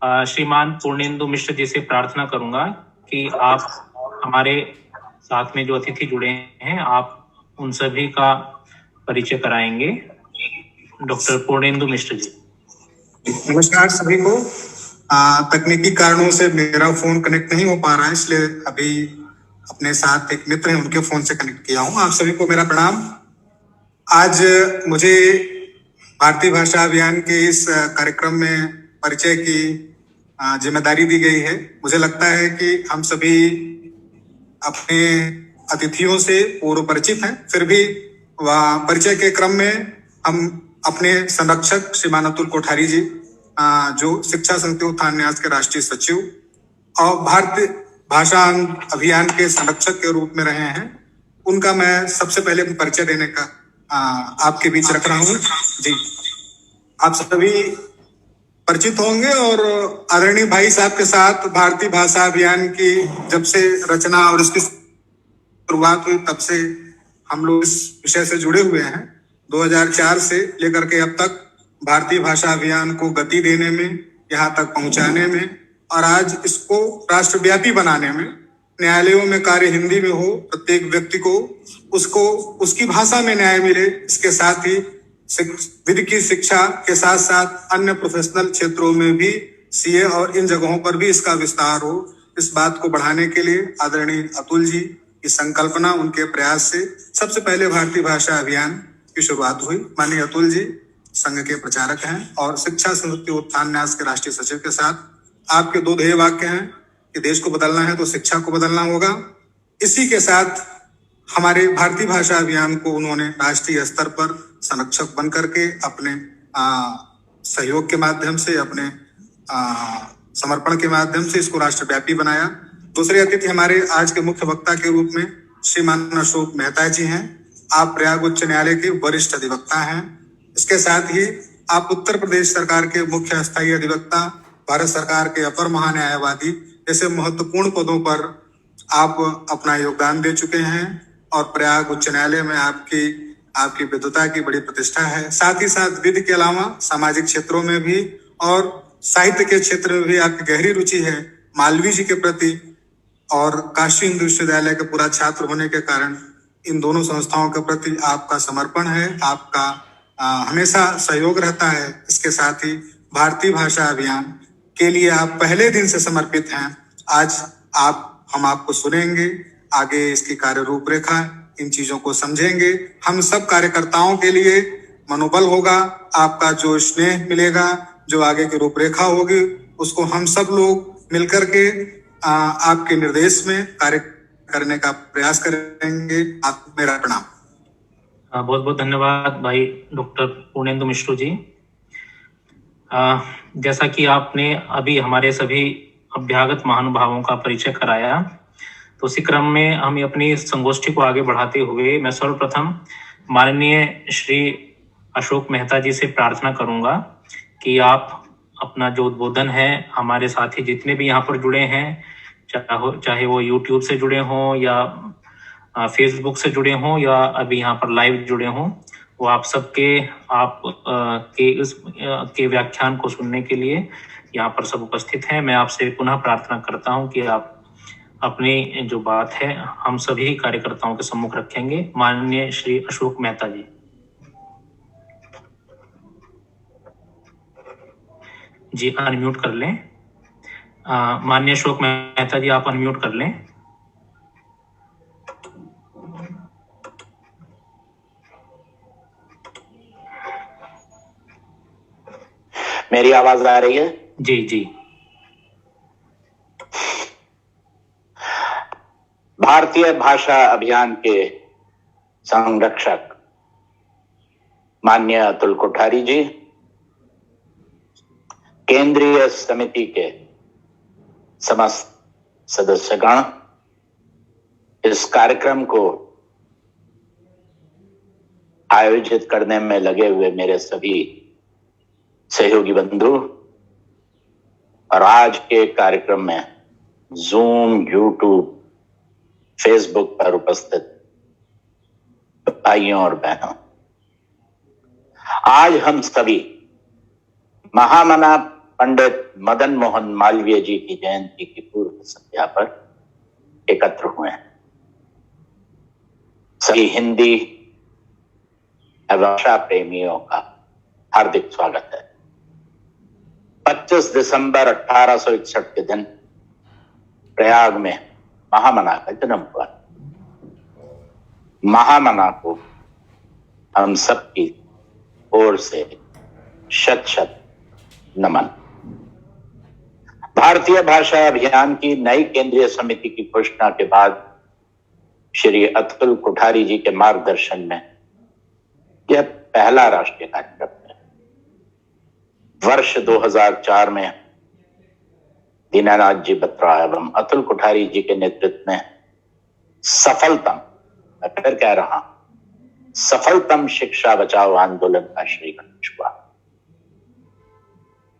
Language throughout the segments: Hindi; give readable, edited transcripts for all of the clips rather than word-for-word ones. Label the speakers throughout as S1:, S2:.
S1: श्रीमान पूर्णेंदु मिश्र जी से प्रार्थना करूंगा कि आप हमारे साथ में जो अतिथि जुड़े हैं आप उन सभी का परिचय कराएंगे। डॉक्टर पूर्णेंदु मिश्र जी।
S2: नमस्कार सभी को। तकनीकी कारणों से मेरा फोन कनेक्ट नहीं हो पा रहा है, इसलिए अभी अपने साथ एक मित्र हैं उनके फोन से कनेक्ट किया हूं। आप सभी को मेरा प्रणाम। आज मुझे भारतीय भाषा अभियान के इस कार्यक्रम में परिचय की जिम्मेदारी दी गई है। मुझे लगता है कि हम सभी अपने अतिथियों से पूर्व परिचित हैं, फिर भी परिचय के क्रम में हम अपने संरक्षक श्रीमान अतुल कोठारी जी, जो शिक्षा समिति उत्थान न्यास के राष्ट्रीय सचिव और भारतीय भाषा अभियान के संरक्षक के रूप में रहे हैं, उनका मैं सबसे पहले परिचय देने का आपके बीच रख रहा हूँ। जी, आप सभी परिचित होंगे और आदरणीय भाई साहब के साथ भारतीय भाषा अभियान की जब से रचना और इसकी शुरुआत हुई तब से हम लोग इस विषय से जुड़े हुए हैं। 2004 से लेकर के अब तक भारतीय भाषा अभियान को गति देने में, यहाँ तक पहुंचाने में और आज इसको राष्ट्रव्यापी बनाने में, न्यायालयों में कार्य हिंदी में हो, प्रत्येक व्यक्ति को उसको उसकी भाषा में न्याय मिले, इसके साथ ही विधि की शिक्षा के साथ साथ अन्य प्रोफेशनल क्षेत्रों में भी सीए और इन जगहों पर भी इसका विस्तार हो, इस बात को बढ़ाने के लिए आदरणीय अतुल जी की संकल्पना, उनके प्रयास से सबसे पहले भारतीय भाषा अभियान की शुरुआत हुई। माननीय अतुल जी संघ के प्रचारक हैं और शिक्षा समिति उत्थान न्यास के राष्ट्रीय सचिव के साथ आपके दो ध्येय वाक्य हैं कि देश को बदलना है तो शिक्षा को बदलना होगा। इसी के साथ हमारे भारतीय भाषा अभियान को उन्होंने राष्ट्रीय स्तर पर संरक्षक बन करके अपने सहयोग के माध्यम से, अपने समर्पण के माध्यम से इसको राष्ट्रव्यापी बनाया। दूसरे अतिथि हमारे आज के मुख्य वक्ता के रूप में श्रीमान अशोक मेहता जी हैं। आप प्रयाग उच्च न्यायालय के वरिष्ठ अधिवक्ता हैं। इसके साथ ही आप उत्तर प्रदेश सरकार के मुख्य अस्थायी अधिवक्ता, भारत सरकार के अपर महान्यायवादी जैसे महत्वपूर्ण पदों पर आप अपना योगदान दे चुके हैं और प्रयाग उच्च न्यायालय में आपकी विद्वता की बड़ी प्रतिष्ठा है। साथ ही साथ विधि के अलावा सामाजिक क्षेत्रों में भी और साहित्य के क्षेत्र में भी आपकी गहरी रुचि है मालवीय जी के प्रति और काशी हिंदू विश्वविद्यालय के पूरा छात्र होने के कारण इन दोनों संस्थाओं के प्रति आपका समर्पण है, आपका हमेशा सहयोग रहता है। इसके साथ ही भारतीय भाषा अभियान के लिए आप पहले दिन से समर्पित हैं। आज हम आपको सुनेंगे, आगे इसकी कार्य रूपरेखा, इन चीजों को समझेंगे। हम सब कार्यकर्ताओं के लिए मनोबल होगा, आपका जो स्नेह मिलेगा, जो आगे की रूपरेखा होगी, उसको हम सब लोग मिलकर के आपके निर्देश में कार्य करने का प्रयास करेंगे। आप मेरा प्रणाम।
S1: बहुत बहुत धन्यवाद भाई डॉक्टर पूर्णेंदु मिश्र जी। जैसा कि आपने अभी हमारे सभी अभ्यागत महानुभावों का परिचय कराया, तो उसी क्रम में हम अपनी संगोष्ठी को आगे बढ़ाते हुए मैं सर्वप्रथम माननीय श्री अशोक मेहता जी से प्रार्थना करूंगा कि आप अपना जो उद्बोधन है, हमारे साथी जितने भी यहाँ पर जुड़े हैं, चाहे वो यूट्यूब से जुड़े हों या फेसबुक से जुड़े हों या अभी यहाँ पर लाइव जुड़े हों, वो आप सबके के व्याख्यान को सुनने के लिए यहाँ पर सब उपस्थित हैं। मैं आपसे पुनः प्रार्थना करता हूँ कि आप अपनी जो बात है हम सभी कार्यकर्ताओं के सम्मुख रखेंगे। माननीय श्री अशोक मेहता जी। जी अनम्यूट कर लें। माननीय अशोक मेहता जी आप अनम्यूट कर लें।
S3: मेरी आवाज आ रही है?
S1: जी जी।
S3: भारतीय भाषा अभियान के संरक्षक माननीय अतुल कोठारी जी, केंद्रीय समिति के समस्त सदस्यगण, इस कार्यक्रम को आयोजित करने में लगे हुए मेरे सभी सहयोगी बंधु और आज के कार्यक्रम में जूम, यूट्यूब, फेसबुक पर उपस्थित भाइयों और बहनों, आज हम सभी महामना पंडित मदन मोहन मालवीय जी की जयंती की पूर्व संध्या पर एकत्र हुए हैं। सभी हिंदी एवं भाषा प्रेमियों का हार्दिक स्वागत है। 25 दिसंबर 1861 के दिन प्रयाग में महामना का जन्म हुआ। महामना को हम सबकी ओर से शत शत नमन। भारतीय भाषा अभियान की नई केंद्रीय समिति की घोषणा के बाद श्री अतुल कोठारी जी के मार्गदर्शन में यह पहला राष्ट्रीय कार्यक्रम है। वर्ष 2004 में दीनानाथ जी बत्रा एवं अतुल कोठारी जी के नेतृत्व में सफलतम, मैं फिर कह रहा हूं, सफलतम शिक्षा बचाओ आंदोलन का श्रीगणेश हुआ।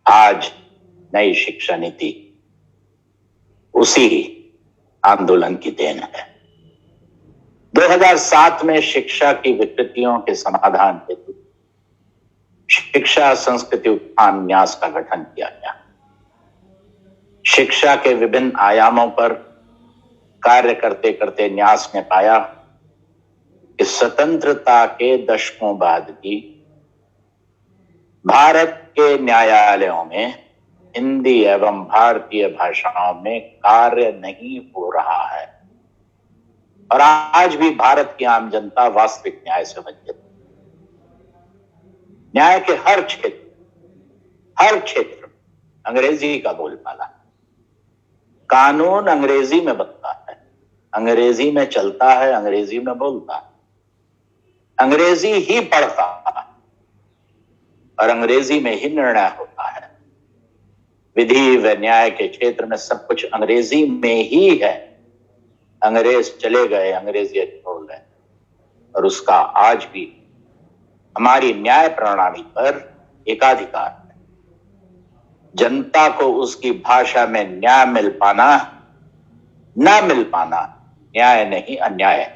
S3: आज नई शिक्षा नीति उसी आंदोलन की देन है। 2007 में शिक्षा की विकृतियों के समाधान हेतु शिक्षा संस्कृति उत्थान न्यास का गठन किया गया। शिक्षा के विभिन्न आयामों पर कार्य करते करते न्यास ने पाया कि स्वतंत्रता के दशकों बाद भी भारत के न्यायालयों में हिंदी एवं भारतीय भाषाओं में कार्य नहीं हो रहा है और आज भी भारत की आम जनता वास्तविक न्याय से वंचित। न्याय के हर क्षेत्र अंग्रेजी का बोलबाला। कानून अंग्रेजी में बनता है, अंग्रेजी में चलता है, अंग्रेजी में बोलता है, अंग्रेजी ही पढ़ता है और अंग्रेजी में ही निर्णय होता है। विधि व न्याय के क्षेत्र में सब कुछ अंग्रेजी में ही है। अंग्रेज चले गए, अंग्रेजियत छोड़ गए और उसका आज भी हमारी न्याय प्रणाली पर एकाधिकार है। जनता को उसकी भाषा में न्याय मिल पाना, ना मिल पाना न्याय नहीं अन्याय है।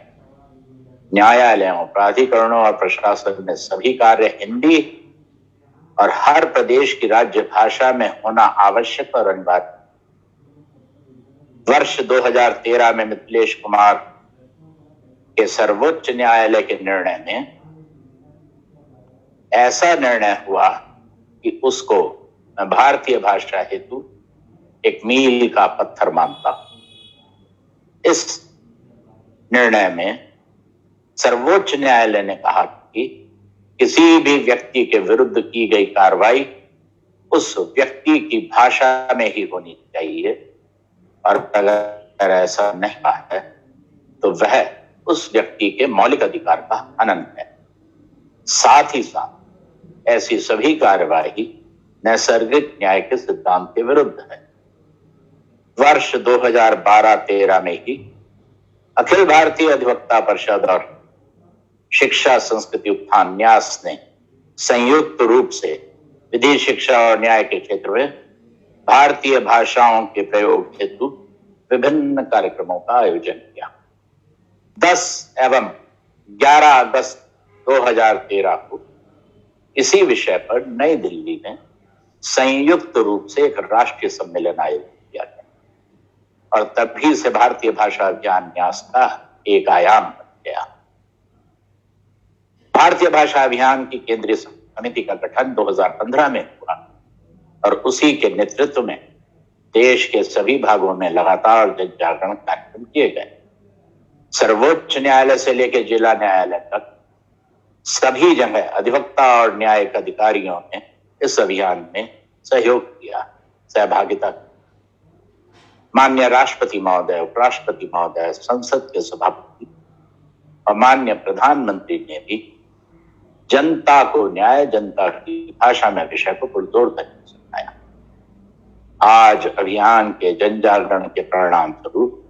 S3: न्यायालयों, प्राधिकरणों और प्रशासन में सभी कार्य हिंदी और हर प्रदेश की राज्य भाषा में होना आवश्यक और अनिवार्य। वर्ष 2013 में मिथिलेश कुमार के सर्वोच्च न्यायालय के निर्णय में ऐसा निर्णय हुआ कि उसको मैं भारतीय भाषा हेतु एक मील का पत्थर मानता हूं। इस निर्णय में सर्वोच्च न्यायालय ने कहा कि किसी भी व्यक्ति के विरुद्ध की गई कार्रवाई उस व्यक्ति की भाषा में ही होनी चाहिए और अगर ऐसा नहीं है तो वह उस व्यक्ति के मौलिक अधिकार का हनन है। साथ ही साथ ऐसी सभी कार्रवाई नैसर्गिक न्याय के सिद्धांत के विरुद्ध है। वर्ष 2012-13 में ही अखिल भारतीय अधिवक्ता परिषद और शिक्षा संस्कृति उत्थान न्यास ने संयुक्त रूप से विधि, शिक्षा और न्याय के क्षेत्र में भारतीय भाषाओं के प्रयोग हेतु विभिन्न कार्यक्रमों का आयोजन किया। 10 एवं 11 अगस्त 2013 को इसी विषय पर नई दिल्ली में संयुक्त रूप से एक राष्ट्रीय सम्मेलन आयोजित किया गया और तभी से भारतीय भाषा अभियान न्यास का एक आयाम बन गया। भारतीय भाषा अभियान की केंद्रीय समिति का गठन 2015 में हुआ और उसी के नेतृत्व में देश के सभी भागों में लगातार जन जागरण कार्यक्रम किए गए। सर्वोच्च न्यायालय से लेकर जिला न्यायालय तक सभी जगह अधिवक्ता और न्यायिक अधिकारियों ने इस अभियान में सहयोग किया, सहभागिता की। माननीय राष्ट्रपति महोदय, उपराष्ट्रपति महोदय, संसद के सभापति और माननीय प्रधानमंत्री ने भी जनता को न्याय, जनता की भाषा में विषय को पुरजोर तरीके से समझाया। आज अभियान के जन जागरण के परिणाम स्वरूप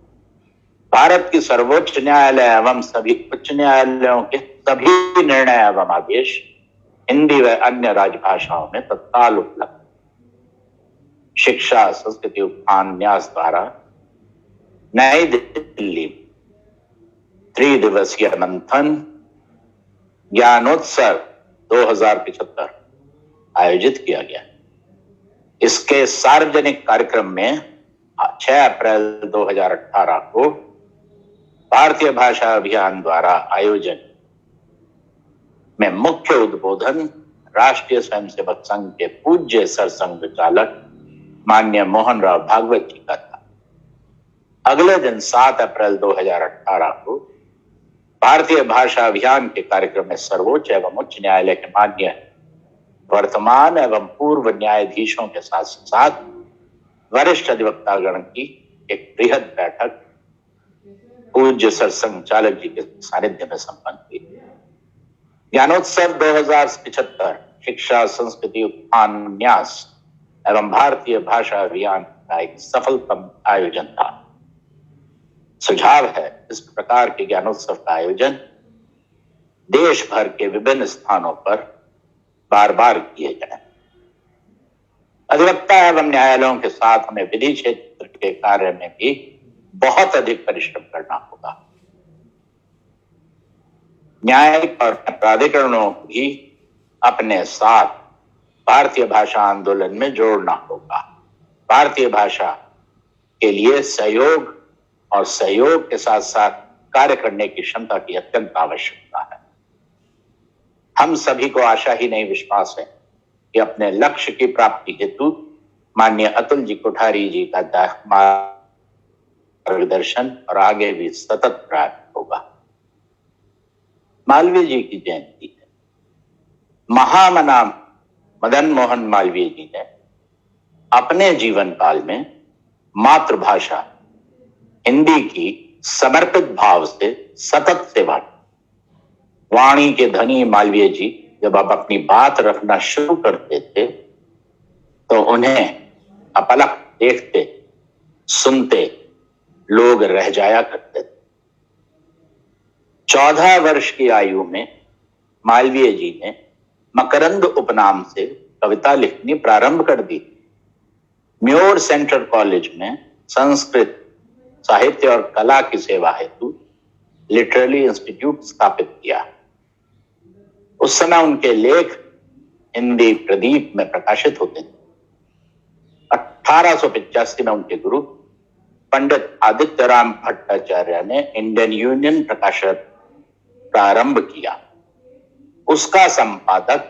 S3: भारत की सर्वोच्च न्यायालय एवं सभी उच्च न्यायालयों के सभी निर्णय एवं आदेश हिंदी व अन्य राजभाषाओं में तत्काल उपलब्ध। शिक्षा संस्कृति उत्थान न्यास द्वारा नई दिल्ली 3 दिवसीय मंथन ज्ञानोत्सव 2075 आयोजित किया गया। इसके सार्वजनिक कार्यक्रम में 6 अप्रैल 2018 को भारतीय भाषा अभियान द्वारा आयोजन में मुख्य उद्बोधन राष्ट्रीय स्वयंसेवक संघ के पूज्य सरसंघ चालक माननीय मोहन राव भागवत जी का था। अगले दिन 7 अप्रैल 2018 को भारतीय भाषा अभियान के कार्यक्रम में सर्वोच्च एवं उच्च न्यायालय के माननीय वर्तमान एवं पूर्व न्यायाधीशों के साथ साथ वरिष्ठ अधिवक्तागण की एक बृहद बैठक पूज्य सरसंघ चालक जी के सानिध्य में संपन्न हुई। ज्ञानोत्सव 2075 शिक्षा संस्कृति उत्थान न्यास एवं भारतीय भाषा अभियान का एक सफलतम आयोजन था। सुझाव है इस प्रकार के ज्ञानोत्सव का आयोजन देश भर के विभिन्न स्थानों पर बार बार किए जाए। अधिवक्ता एवं न्यायालयों के साथ हमें विधि क्षेत्र के कार्य में भी बहुत अधिक परिश्रम करना होगा। न्यायिक और प्राधिकरणों को भी अपने साथ भारतीय भाषा आंदोलन में जोड़ना होगा। भारतीय भाषा के लिए सहयोग और सहयोग के साथ साथ कार्य करने की क्षमता की अत्यंत आवश्यकता है। हम सभी को आशा ही नहीं विश्वास है कि अपने लक्ष्य की प्राप्ति हेतु माननीय अतुल जी कोठारी जी का मार्गदर्शन और आगे भी सतत प्रयास होगा। मालवीय जी की जयंती है। महामना मदन मोहन मालवीय जी ने अपने जीवन काल में मातृभाषा हिंदी की समर्पित भाव से सतत सेवा। वाणी के धनी मालवीय जी जब आप अपनी बात रखना शुरू करते थे तो उन्हें अपलक देखते सुनते लोग रह जाया करते थे। 14 वर्ष की आयु में मालवीय जी ने मकरंद उपनाम से कविता लिखनी प्रारंभ कर दी। म्योर सेंट्रल कॉलेज में संस्कृत साहित्य और कला की सेवा हेतु लिटरेरी इंस्टीट्यूट स्थापित किया। उस समय उनके लेख हिंदी प्रदीप में प्रकाशित होते थे। 1885 में उनके गुरु पंडित आदित्य राम भट्टाचार्य ने इंडियन यूनियन प्रकाशन प्रारंभ किया। उसका संपादक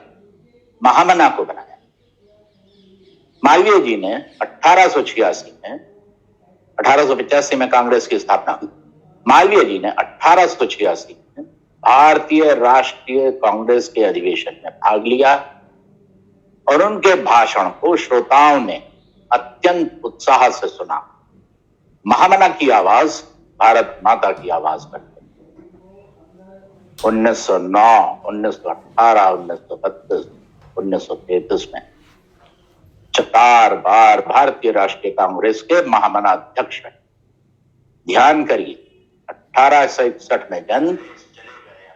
S3: महामना को बनाया। मालवीय जी ने 1885 में कांग्रेस की स्थापना हुई। मालवीय जी ने 1886 में भारतीय राष्ट्रीय कांग्रेस के अधिवेशन में भाग लिया और उनके भाषण को श्रोताओं ने अत्यंत उत्साह से सुना। महामना की आवाज भारत माता की आवाज बन गई। 1909, 1918, 1932, 1933 में 4 बार भारतीय राष्ट्रीय कांग्रेस के महामना अध्यक्ष रहे। ध्यान करिए, 1861 में जन्म,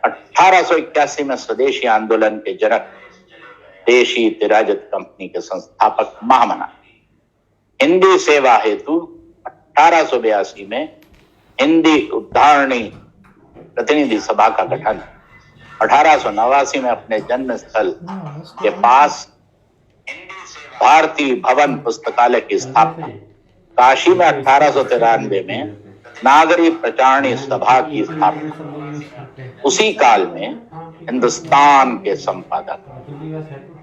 S3: 1881 में स्वदेशी आंदोलन के जनक, देशी तिराजत कंपनी के संस्थापक महामना। हिंदी सेवा हेतु 1882 में हिंदी उद्धारणी प्रतिनिधि सभा का गठन। 1889 में अपने जन्म स्थल के पास भारतीय भवन पुस्तकालय की स्थापना। काशी में 1893 में नागरी प्रचारणी सभा की स्थापना। उसी काल में हिंदुस्तान के संपादक,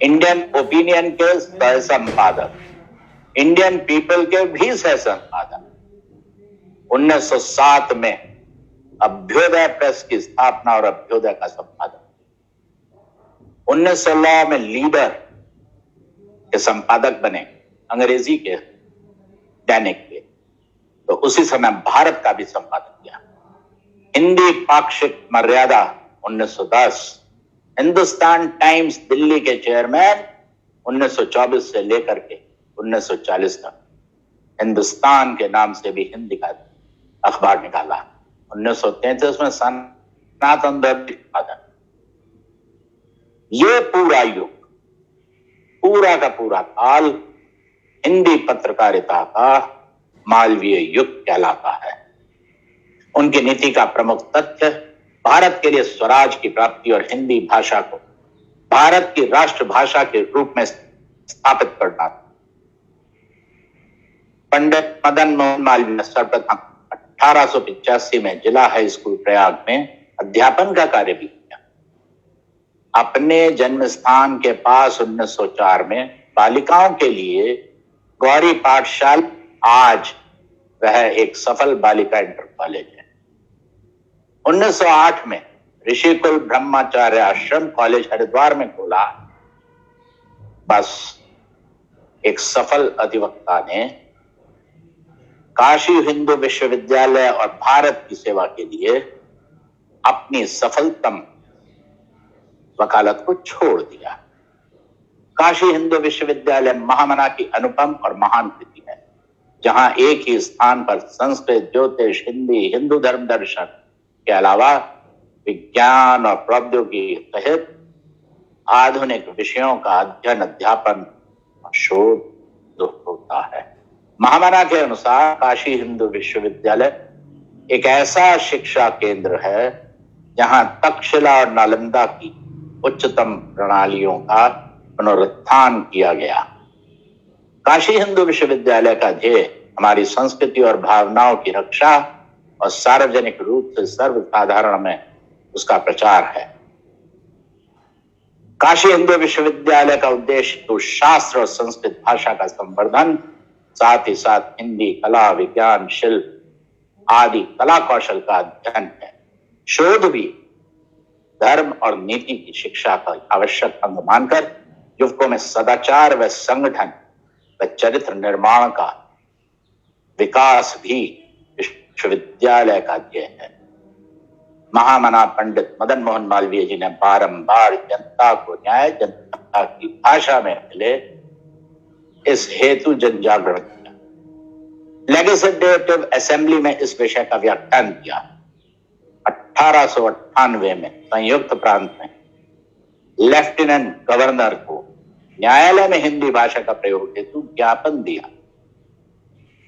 S3: इंडियन ओपिनियन के सह संपादक, इंडियन पीपल के भी सह संपादक, 1907 में अभ्युदय प्रेस की स्थापना और अभ्युदय का संपादक, 1916 में लीडर के संपादक बने, अंग्रेजी के दैनिक के। तो उसी समय भारत का भी संपादन किया। हिंदी पाक्षिक मर्यादा 1910, हिंदुस्तान टाइम्स दिल्ली के चेयरमैन 1924 से लेकर के 1940 तक हिंदुस्तान के नाम से भी हिंदी का अखबार निकाला। 1933 में सनातन धर्म उत्पादन। ये पूरा युग, पूरा का पूरा काल हिंदी पत्रकारिता का मालवीय युग कहलाता है। उनकी नीति का प्रमुख तथ्य भारत के लिए स्वराज की प्राप्ति और हिंदी भाषा को भारत की राष्ट्रभाषा के रूप में स्थापित करना। पंडित मदन मोहन मालवीय ने सर्वप्रथम 1885 में जिला हाई स्कूल प्रयाग में अध्यापन का कार्य भी किया। अपने जन्म स्थान के पास 1904 में बालिकाओं के लिए गौरी पाठशाला, आज वह एक सफल बालिका इंटर कॉलेज है। 1908 में ऋषिकुल ब्रह्मचार्य आश्रम कॉलेज हरिद्वार में खोला। बस एक सफल अधिवक्ता ने काशी हिंदू विश्वविद्यालय और भारत की सेवा के लिए अपनी सफलतम वकालत को छोड़ दिया। काशी हिंदू विश्वविद्यालय महामना की अनुपम और महान कृति है, जहां एक ही स्थान पर संस्कृत, ज्योतिष, हिंदी, हिंदू धर्म दर्शन के अलावा विज्ञान और प्रौद्योगिकी सहित आधुनिक विषयों का अध्ययन, अध्यापन और शोध होता है। महामना के अनुसार काशी हिंदू विश्वविद्यालय एक ऐसा शिक्षा केंद्र है जहां तक्षशिला और नालंदा की उच्चतम प्रणालियों का पुनरुत्थान किया गया। काशी हिंदू विश्वविद्यालय का ध्येय हमारी संस्कृति और भावनाओं की रक्षा और सार्वजनिक रूप से सर्वसाधारण में उसका प्रचार है। काशी हिंदू विश्वविद्यालय का उद्देश्य तो शास्त्र और संस्कृत भाषा का संवर्धन, साथ ही साथ हिंदी, कला, विज्ञान, शिल्प आदि कला कौशल का अध्ययन है। शोध भी धर्म और नीति की शिक्षा का आवश्यक अंग मानकर युवकों में सदाचार व संगठन व चरित्र निर्माण का विकास भी विश्वविद्यालय का ध्येय है। महामना पंडित मदन मोहन मालवीय जी ने बारंबार जनता को न्याय, जनता की भाषा में मिले, इस हेतु जन जागरण किया। लेजिस्लेटिव असेंबली में इस विषय का व्याख्यान किया। 1898 में संयुक्त प्रांत में लेफ्टिनेंट गवर्नर को न्यायालय में हिंदी भाषा का प्रयोग हेतु ज्ञापन दिया।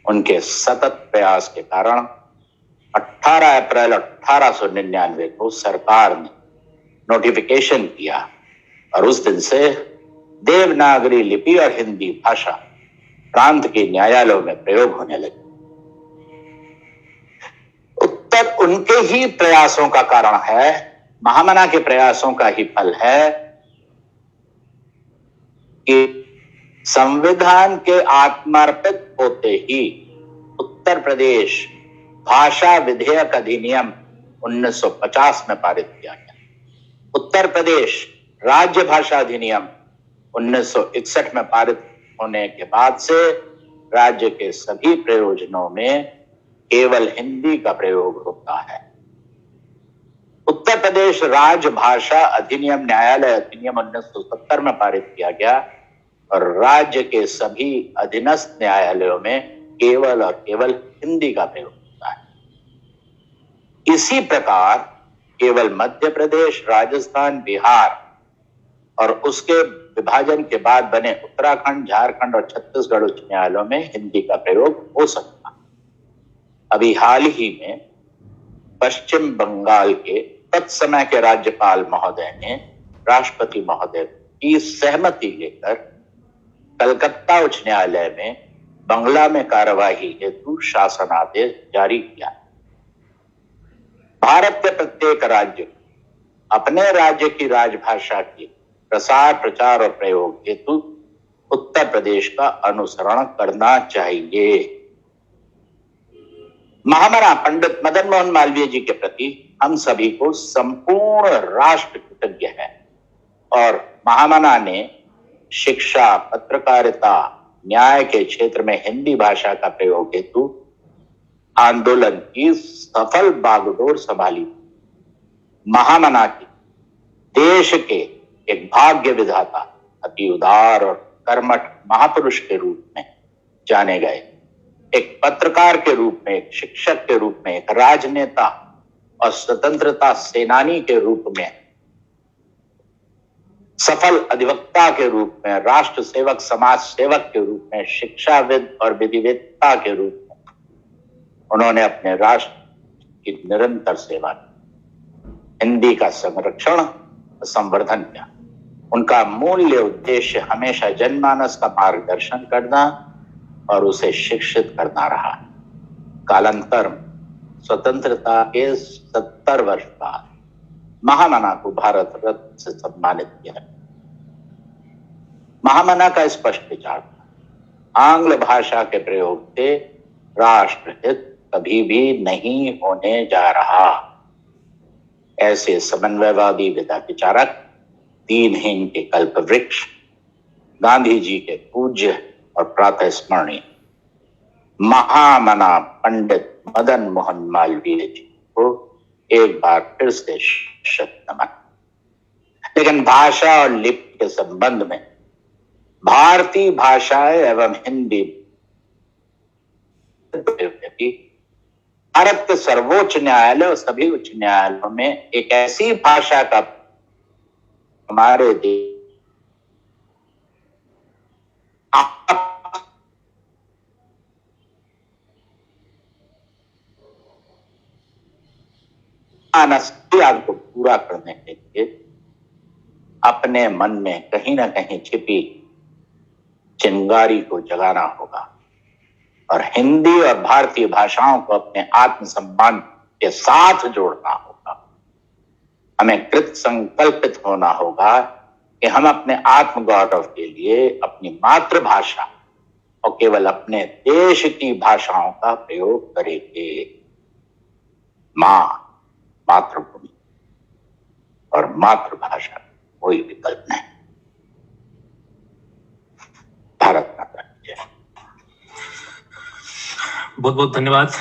S3: उनके सतत प्रयास के कारण 18 अप्रैल 1899 को सरकार ने नोटिफिकेशन किया और उस दिन से देवनागरी लिपि और हिंदी भाषा प्रांत के न्यायालयों में प्रयोग होने लगी। उत्तर उनके ही प्रयासों का कारण है, महामना के प्रयासों का ही फल है कि संविधान के आत्मार्पित होते ही उत्तर प्रदेश भाषा विधेयक अधिनियम 1950 में पारित किया गया। उत्तर प्रदेश राज्य भाषा अधिनियम 1961 में पारित होने के बाद से राज्य के सभी प्रयोजनों में केवल हिंदी का प्रयोग होता है। उत्तर प्रदेश राज्य भाषा अधिनियम न्यायालय अधिनियम 1970 में पारित किया गया और राज्य के सभी अधीनस्थ न्यायालयों में केवल और केवल हिंदी का प्रयोग होता है। इसी प्रकार केवल मध्य प्रदेश, राजस्थान, बिहार और उसके विभाजन के बाद बने उत्तराखंड, झारखंड और छत्तीसगढ़ उच्च न्यायालयों में हिंदी का प्रयोग हो सकता। अभी हाल ही में पश्चिम बंगाल के तत्समय के राज्यपाल महोदय ने राष्ट्रपति महोदय की सहमति लेकर कलकत्ता उच्च न्यायालय में बंगला में कार्यवाही हेतु शासन आदेश जारी किया। भारत के प्रत्येक राज्य अपने राज्य की राजभाषा की प्रसार, प्रचार और प्रयोग हेतु उत्तर प्रदेश का अनुसरण करना चाहिए। महामना पंडित मदन मोहन मालवीय जी के प्रति हम सभी को संपूर्ण राष्ट्र कृतज्ञ है और महामना ने शिक्षा, पत्रकारिता, न्याय के क्षेत्र में हिंदी भाषा का प्रयोग हेतु आंदोलन की सफल बागडोर संभाली। महामना की देश के एक भाग्य विधाता, अति उदार और कर्मठ महापुरुष के रूप में जाने गए। एक पत्रकार के रूप में, एक शिक्षक के रूप में, एक राजनेता और स्वतंत्रता सेनानी के रूप में, सफल अधिवक्ता के रूप में, राष्ट्र सेवक, समाज सेवक के रूप में, शिक्षाविद और विधिवेत्ता के रूप में उन्होंने अपने राष्ट्र की निरंतर सेवा की। हिंदी का संरक्षण और संवर्धन किया। उनका मूल्य उद्देश्य हमेशा जनमानस का मार्गदर्शन करना और उसे शिक्षित करना रहा। कालांतर स्वतंत्रता के 70 वर्ष बाद महामना को भारत रत्न से सम्मानित किया। महामना का स्पष्ट विचार था, आंग्ल भाषा के प्रयोग से राष्ट्रहित कभी भी नहीं होने जा रहा। ऐसे समन्वयवादी विधा विचारक, दीनहीन के कल्प वृक्ष, गांधी जी के पूज्य और प्रातः स्मरणीय महामना पंडित मदन मोहन मालवीय जी को एक बार फिर से शत नमन। लेकिन भाषा और लिपि के संबंध में भारतीय भाषाएं एवं हिंदी भारत के सर्वोच्च न्यायालय और सभी उच्च न्यायालयों में एक ऐसी भाषा का हमारे देश को पूरा करने के लिए अपने मन में कहीं ना कहीं छिपी चिंगारी को जगाना होगा और हिंदी और भारतीय भाषाओं को अपने आत्मसम्मान के साथ जोड़ना होगा। हमें कृत संकल्पित होना होगा कि हम अपने आत्मगौरव के लिए अपनी मातृभाषा और केवल अपने देश की भाषाओं का प्रयोग करेंगे। मां, मातृभूमि और मातृभाषा कोई विकल्प नहीं। भारत माता की जय।
S1: बहुत बहुत धन्यवाद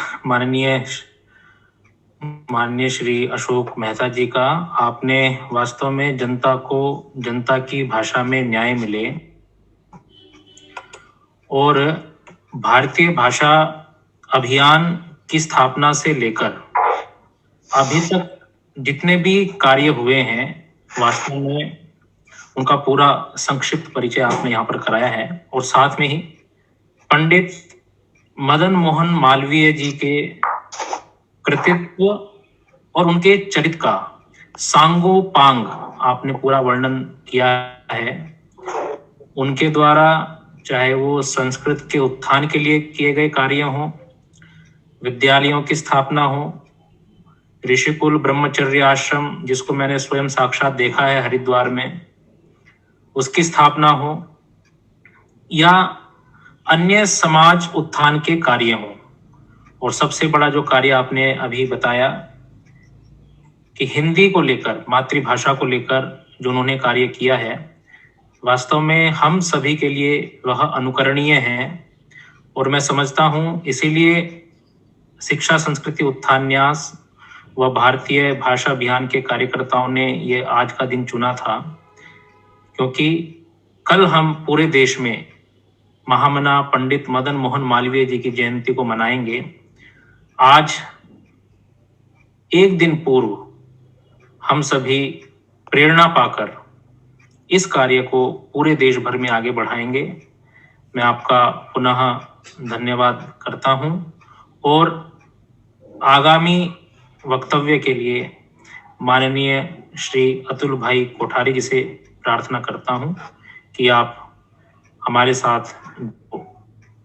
S1: माननीय श्री अशोक मेहता जी का। आपने वास्तव में जनता को जनता की भाषा में न्याय मिले और भारतीय भाषा अभियान की स्थापना से लेकर अभी तक जितने भी कार्य हुए हैं वास्तव में उनका पूरा संक्षिप्त परिचय आपने यहाँ पर कराया है और साथ में ही पंडित मदन मोहन मालवीय जी के कृतित्व और उनके चरित्र का सांगोपांग आपने पूरा वर्णन किया है। उनके द्वारा चाहे वो संस्कृत के उत्थान के लिए किए गए कार्य हों, विद्यालयों की स्थापना हो, ऋषिकुल ब्रह्मचर्य आश्रम जिसको मैंने स्वयं साक्षात देखा है हरिद्वार में, उसकी स्थापना हो या अन्य समाज उत्थान के कार्य हों। और सबसे बड़ा जो कार्य आपने अभी बताया कि हिंदी को लेकर, मातृभाषा को लेकर जो उन्होंने कार्य किया है, वास्तव में हम सभी के लिए वह अनुकरणीय है। और मैं समझता हूँ इसीलिए शिक्षा संस्कृति उत्थान न्यास व भारतीय भाषा अभियान के कार्यकर्ताओं ने ये आज का दिन चुना था, क्योंकि कल हम पूरे देश में महामना पंडित मदन मोहन मालवीय जी की जयंती को मनाएंगे। आज एक दिन पूर्व हम सभी प्रेरणा पाकर इस कार्य को पूरे देश भर में आगे बढ़ाएंगे। मैं आपका पुनः धन्यवाद करता हूं और आगामी वक्तव्य के लिए माननीय श्री अतुल भाई कोठारी जी से प्रार्थना करता हूं कि आप हमारे साथ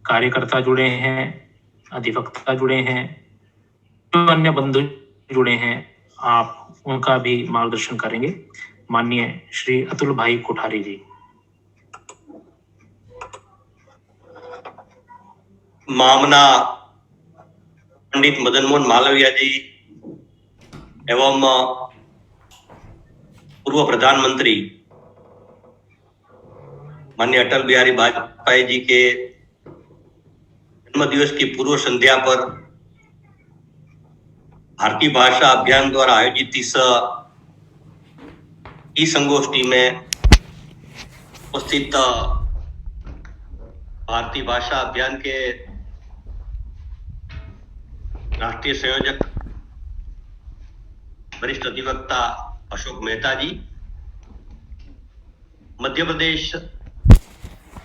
S1: कार्यकर्ता जुड़े हैं, अधिवक्ता जुड़े हैं, जो अन्य बंधु जुड़े हैं, आप उनका भी मार्गदर्शन करेंगे। माननीय श्री अतुल भाई कोठारी जी।
S4: मामना पंडित मदन मोहन मालवीय जी एवं पूर्व प्रधानमंत्री माननीय अटल बिहारी वाजपेयी जी के जन्म दिवस की पूर्व संध्या पर भारतीय भाषा अभियान द्वारा आयोजित इस संगोष्ठी में उपस्थित भारतीय भाषा अभियान के राष्ट्रीय संयोजक वरिष्ठ अधिवक्ता अशोक मेहता जी, मध्य प्रदेश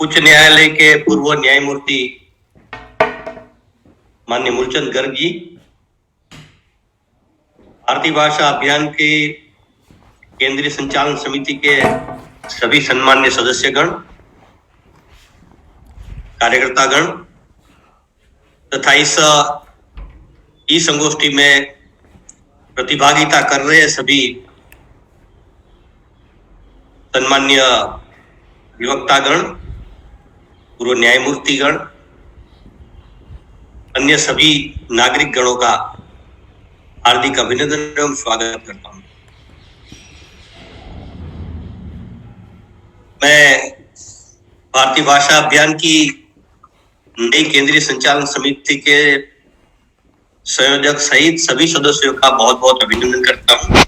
S4: उच्च न्यायालय के पूर्व न्यायमूर्ति माननीय मूलचंद गर्ग जी, भारतीय भाषा अभियान के केंद्रीय संचालन समिति के सभी सम्मान्य सदस्यगण, कार्यकर्तागण, तथा इस ई संगोष्ठी में प्रतिभागिता कर रहे सभी सम्मान्य अधिवक्तागण, पूर्व न्यायमूर्तिगण, अन्य सभी नागरिक गणों का हार्दिक अभिनंदन एवं स्वागत करता हूं। मैं भारतीय भाषा अभियान की नई केंद्रीय संचालन समिति के संयोजक सहित सभी सदस्यों का बहुत बहुत अभिनंदन करता हूं।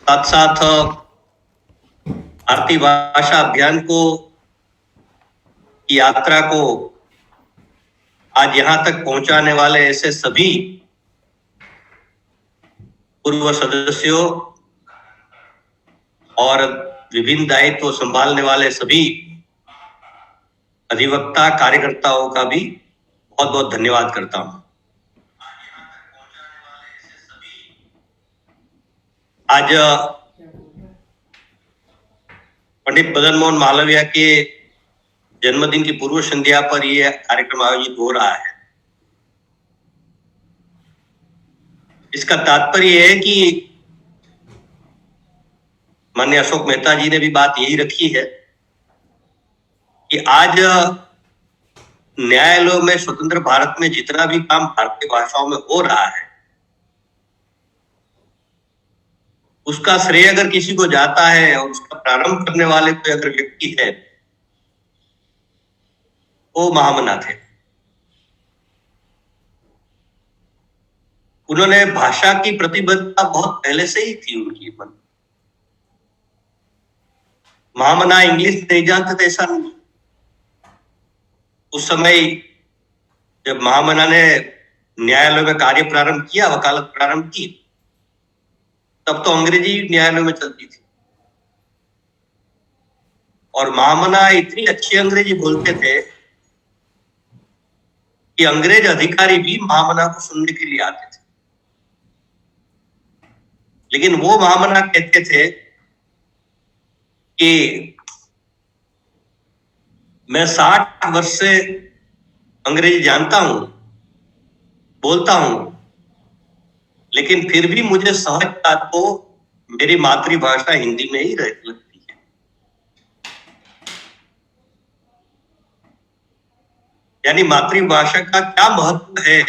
S4: साथ साथ भारतीय भाषा अभियान को यात्रा को आज यहां तक पहुंचाने वाले ऐसे सभी पूर्व सदस्यों और विभिन्न दायित्व संभालने वाले सभी अधिवक्ता कार्यकर्ताओं का भी बहुत बहुत धन्यवाद करता हूं। आज पंडित मदन मोहन मालवीय के जन्मदिन की पूर्व संध्या पर यह कार्यक्रम आयोजित हो रहा है। इसका तात्पर्य है कि माननीय अशोक मेहता जी ने भी बात यही रखी है कि आज न्यायालयों में स्वतंत्र भारत में जितना भी काम भारतीय भाषाओं में हो रहा है, उसका श्रेय अगर किसी को जाता है और उसका प्रारंभ करने वाले कोई अगर व्यक्ति है, वो महामना थे। उन्होंने भाषा की प्रतिबद्धता बहुत पहले से ही थी उनकी मन। महामना इंग्लिश नहीं जानते थे ऐसा नहीं। उस समय जब महामना ने न्यायालय में कार्य प्रारंभ किया, वकालत प्रारंभ की, तब तो अंग्रेजी न्यायालय में चलती थी और महामना इतनी अच्छी अंग्रेजी बोलते थे कि अंग्रेज अधिकारी भी महामना को सुनने के लिए आते थे। लेकिन वो महामना कहते थे कि मैं 60 वर्ष से अंग्रेजी जानता हूं, बोलता हूं, लेकिन फिर भी मुझे सहजता तो मेरी मातृभाषा हिंदी में ही लगती है। यानी मातृभाषा का क्या महत्व है,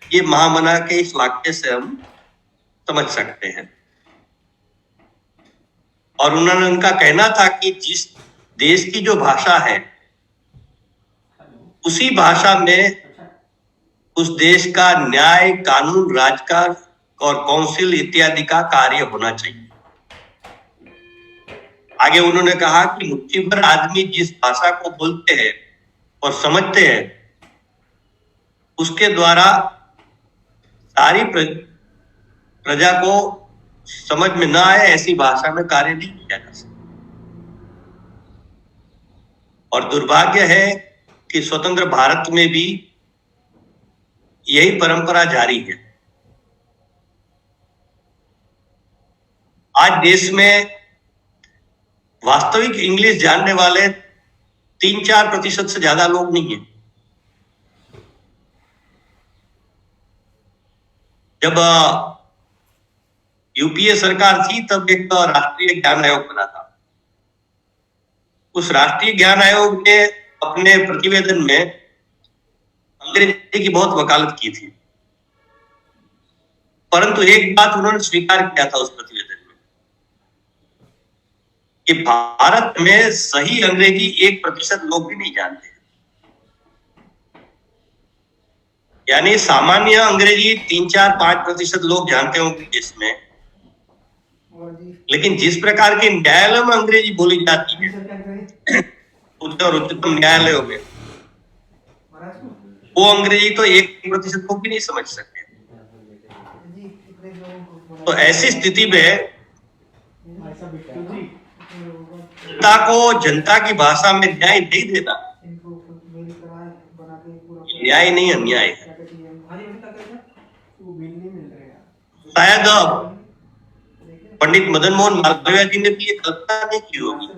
S4: ये महामना के इस वाक्य से हम समझ सकते हैं। और उन्होंने उनका कहना था कि जिस देश की जो भाषा है, उसी भाषा में उस देश का न्याय, कानून, राजकाज और काउंसिल इत्यादि का कार्य होना चाहिए। आगे उन्होंने कहा कि मुट्ठी भर आदमी जिस भाषा को बोलते हैं और समझते हैं, उसके द्वारा सारी प्रजा को समझ में न आए ऐसी भाषा में कार्य नहीं किया जा सकता। और दुर्भाग्य है कि स्वतंत्र भारत में भी यही परंपरा जारी है। आज देश में वास्तविक इंग्लिश जानने वाले 3-4% से ज्यादा लोग नहीं है। जब यूपीए सरकार थी तब एक राष्ट्रीय ज्ञान आयोग बना था। उस राष्ट्रीय ज्ञान आयोग ने अपने प्रतिवेदन में अंग्रेजी की बहुत वकालत की थी, परंतु एक बात उन्होंने स्वीकार किया था उस प्रतिवेदन में कि भारत में सही अंग्रेजी 1% लोग भी नहीं जानते। यानी सामान्य अंग्रेजी 3-4-5% लोग जानते होंगे देश में, लेकिन जिस प्रकार के न्यायालय में अंग्रेजी बोली जाती है, उच्च और उच्चतम न्यायालयों में, वो अंग्रेजी तो 1% लोग भी नहीं समझ सकते। तो ऐसी स्थिति में जनता को जनता की भाषा में न्याय नहीं देना, न्याय नहीं अन्याय है। शायद पंडित मदन मोहन मालवीय जी ने भी ये कल्पना नहीं की होगी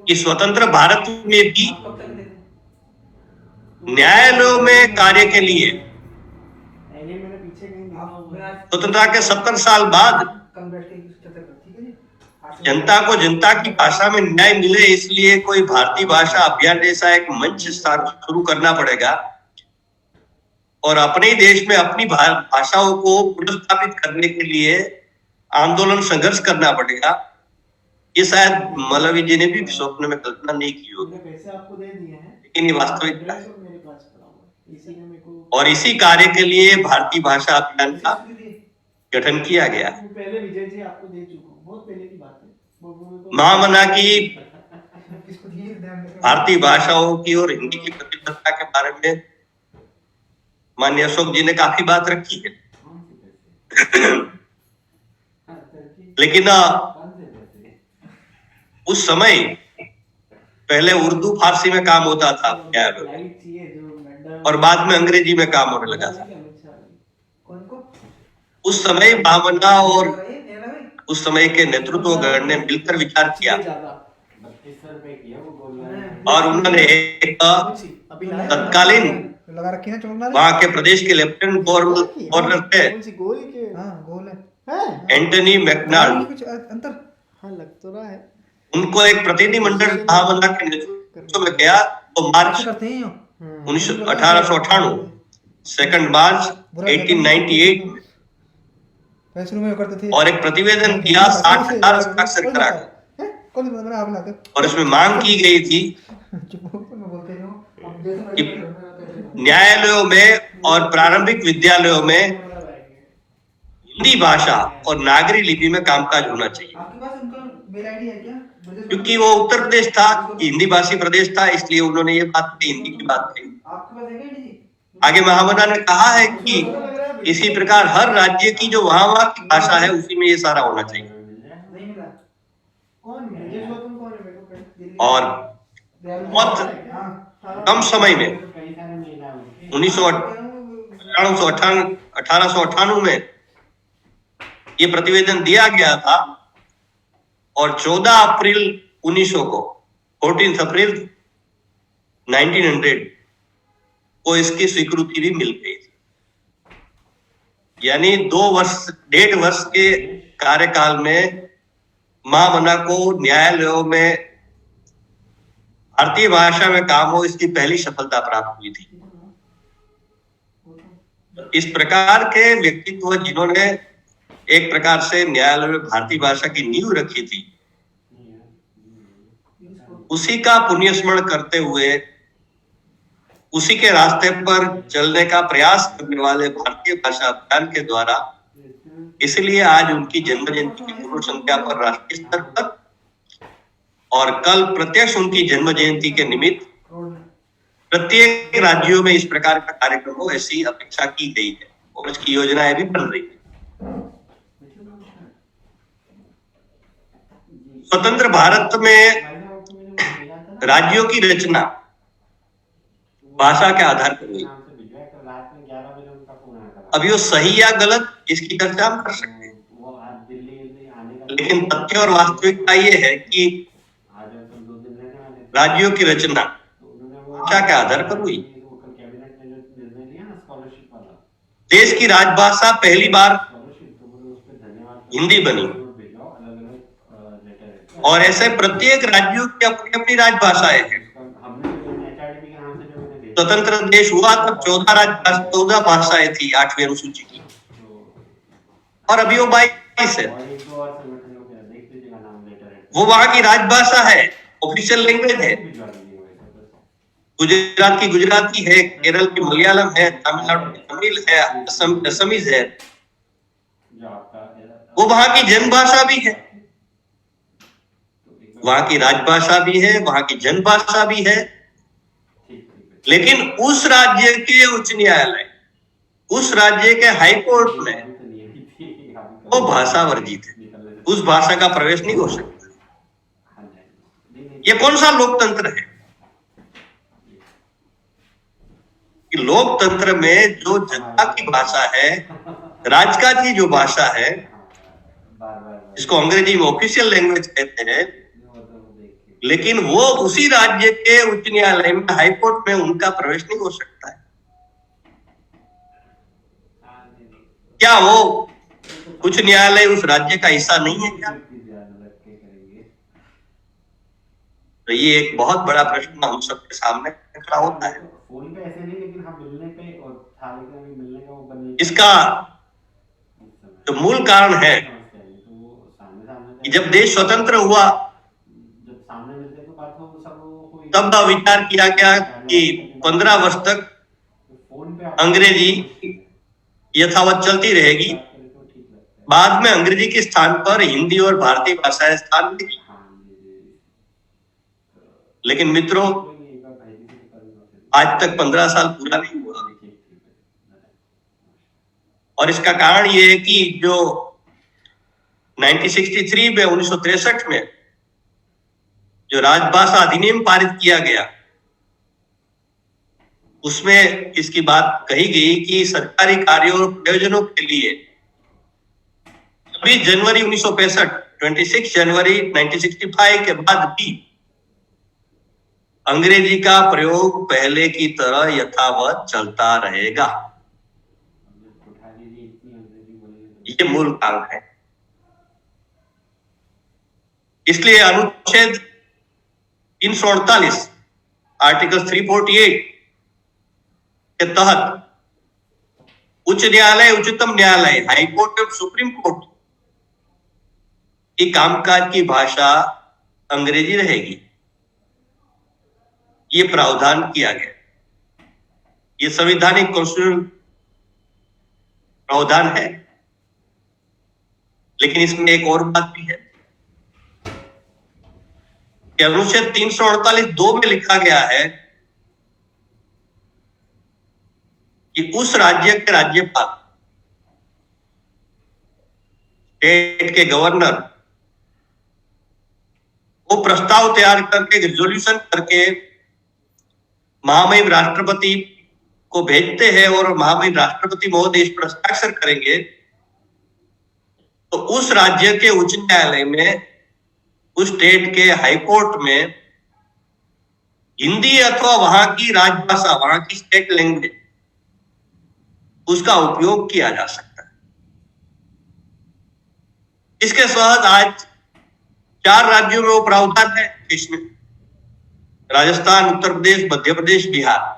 S4: कि स्वतंत्र भारत में भी न्यायालयों में कार्य के लिए स्वतंत्रता के 70 साल बाद जनता को जनता की भाषा में न्याय मिले, इसलिए कोई भारतीय भाषा अभियान जैसा एक मंच शुरू करना पड़ेगा और अपने ही देश में अपनी भाषाओं को पुनर्स्थापित करने के लिए आंदोलन संघर्ष करना पड़ेगा। ये शायद मौलवी जी ने भी स्वप्न में कल्पना नहीं की होगी, लेकिन ये वास्तविकता है। और इसी कार्य के लिए भारतीय भाषा अभियान का गठन किया गया। महामना की भारतीय भाषाओं की और हिंदी की प्रतिबद्धता के बारे में माननीय अशोक जी ने काफी बात रखी है। लेकिन उस समय पहले उर्दू फारसी में काम होता था और बाद में अंग्रेजी में काम होने लगा था। उस समय भावना और उस समय के नेतृत्व गण ने मिलकर विचार किया और उन्होंने एक तत्कालीन वहां के प्रदेश के लेफ्टिनेंट गवर्नर थे एंटनी मैकडॉनल्ड, उनको एक प्रतिनिधिमंडल भावना के नेतृत्व में गया तो मार्च 1898 2 मार्च 1898 में और एक प्रतिवेदन किया 60,000 हस्ताक्षर करा और इसमें मांग की गई थी कि न्यायालयों में और प्रारंभिक विद्यालयों में हिंदी भाषा और नागरी लिपि में कामकाज होना चाहिए। क्योंकि वो उत्तर प्रदेश था, हिंदी भाषी प्रदेश था, इसलिए उन्होंने ये बात कही, हिंदी की बात कही। आगे महामना ने कहा है कि इसी प्रकार हर राज्य की जो वहां की भाषा है उसी में ये सारा होना चाहिए। और बहुत कम समय में 1898 में ये प्रतिवेदन दिया गया था और 14 अप्रैल 1900 को 14 अप्रैल 1900 को इसकी स्वीकृति भी मिल गई। यानी 1.5 वर्ष के कार्यकाल में महामना को न्यायालयों में भारतीय भाषा में काम हो, इसकी पहली सफलता प्राप्त हुई थी। इस प्रकार के व्यक्तित्व जिन्होंने एक प्रकार से न्यायालय में भारतीय भाषा की नींव रखी थी, उसी का पुण्य स्मरण करते हुए उसी के रास्ते पर चलने का प्रयास करने वाले भारतीय भाषा अभियान के द्वारा इसलिए आज उनकी जन्म जयंती की पूर्व संध्या पर राष्ट्रीय स्तर पर और कल प्रत्यक्ष उनकी जन्म जयंती के निमित्त प्रत्येक राज्यों में इस प्रकार का कार्यक्रम हो, ऐसी अपेक्षा की गई है और इसकी योजनाएं भी बन रही है। स्वतंत्र भारत में राज्यों की रचना भाषा के आधार पर हुई। अभी वो सही या गलत इसकी चर्चा हम कर सकते हैं, लेकिन तथ्य और वास्तविकता ये है कि राज्यों की रचना भाषा के आधार पर हुई। देश की राजभाषा पहली बार हिंदी बनी और ऐसे प्रत्येक राज्यों की अपनी अपनी राजभाषाएं हैं। स्वतंत्र देश हुआ तब 14 भाषाएं थी 8वीं अनुसूची की और अभी वो 22 है। वो वहां की राजभाषा है, ऑफिशियल लैंग्वेज है। गुजरात की गुजराती है, केरल की मलयालम है, तमिलनाडु की तमिल है, असमीज है। वो वहां की जनभाषा भी है, वहां की राजभाषा भी है, वहां की जनभाषा भी है। लेकिन उस राज्य के उच्च न्यायालय, उस राज्य के हाई कोर्ट में वो भाषा वर्जित है, उस भाषा का प्रवेश नहीं हो सकता। ये कौन सा लोकतंत्र है कि लोकतंत्र में जो जनता की भाषा है, राजकाज की जो भाषा है, जिसको अंग्रेजी में ऑफिशियल लैंग्वेज कहते हैं, लेकिन वो उसी राज्य के उच्च न्यायालय में, हाई कोर्ट में उनका प्रवेश नहीं हो सकता है। क्या वो उच्च न्यायालय उस राज्य का हिस्सा नहीं है क्या? तो ये एक बहुत बड़ा प्रश्न हम सबके सामने खड़ा होता है।
S5: फोन पे ऐसे नहीं, लेकिन हम मिलने पे और थाने का भी मिलने का वो बने।
S4: इसका जो मूल कारण है कि जब देश स्वतंत्र हुआ
S5: जब सामने मिलते तो बात हो सब लोगों को
S4: तब विचार किया गया कि 15 वर्ष तक
S5: फोन पे
S4: अंग्रेजी यथावत चलती रहेगी, बाद में अंग्रेजी के स्थान पर हिंदी और भारतीय भाषाएं स्थान लेंगी। लेकिन मित्रों, आज तक 15 साल पूरा नहीं हुआ, और इसका कारण ये है कि जो 1963 में 1963 में जो राजभाषा अधिनियम पारित किया गया, उसमें इसकी बात कही गई कि सरकारी कार्यों और प्रयोजनों के लिए 26 जनवरी 1965, 26 जनवरी 1965 के बाद भी अंग्रेजी का प्रयोग पहले की तरह यथावत चलता रहेगा। ये मूल कारण है। इसलिए अनुच्छेद 348 आर्टिकल 348 के तहत उच्च न्यायालय, उच्चतम न्यायालय, हाई कोर्ट और सुप्रीम कोर्ट की कामकाज की भाषा अंग्रेजी रहेगी। ये प्रावधान किया गया, ये संवैधानिक कॉन्स्टिट्यूशनल प्रावधान है। लेकिन इसमें एक और बात भी है कि अनुच्छेद 348(2) में लिखा गया है कि उस राज्य के राज्यपाल, स्टेट के गवर्नर, वो प्रस्ताव तैयार करके, रिजोल्यूशन करके महामहिम राष्ट्रपति को भेजते हैं और महामहिम राष्ट्रपति महोदय इस पर हस्ताक्षर करेंगे, तो उस राज्य के उच्च न्यायालय में, उस स्टेट के हाई कोर्ट में हिंदी अथवा वहां की राजभाषा, वहां की स्टेट लैंग्वेज, उसका उपयोग किया जा सकता है। इसके साथ आज 4 राज्यों में वो प्रावधान है, इसमें राजस्थान, उत्तर प्रदेश, मध्य प्रदेश, बिहार।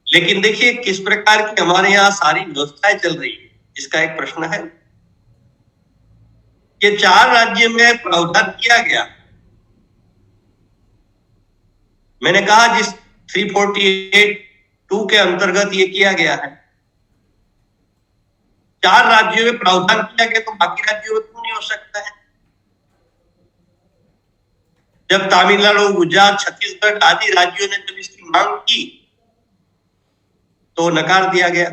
S4: लेकिन देखिए किस प्रकार की हमारे यहाँ सारी व्यवस्थाएं चल रही है, इसका एक प्रश्न है। ये 4 राज्य में प्रावधान किया गया, मैंने कहा जिस 348(2) के अंतर्गत ये किया गया है, 4 राज्यों में प्रावधान किया गया, तो बाकी राज्यों में क्यों नहीं हो सकता है? जब तमिलनाडु, गुजरात, छत्तीसगढ़ आदि राज्यों ने जब इसकी मांग की तो नकार दिया गया।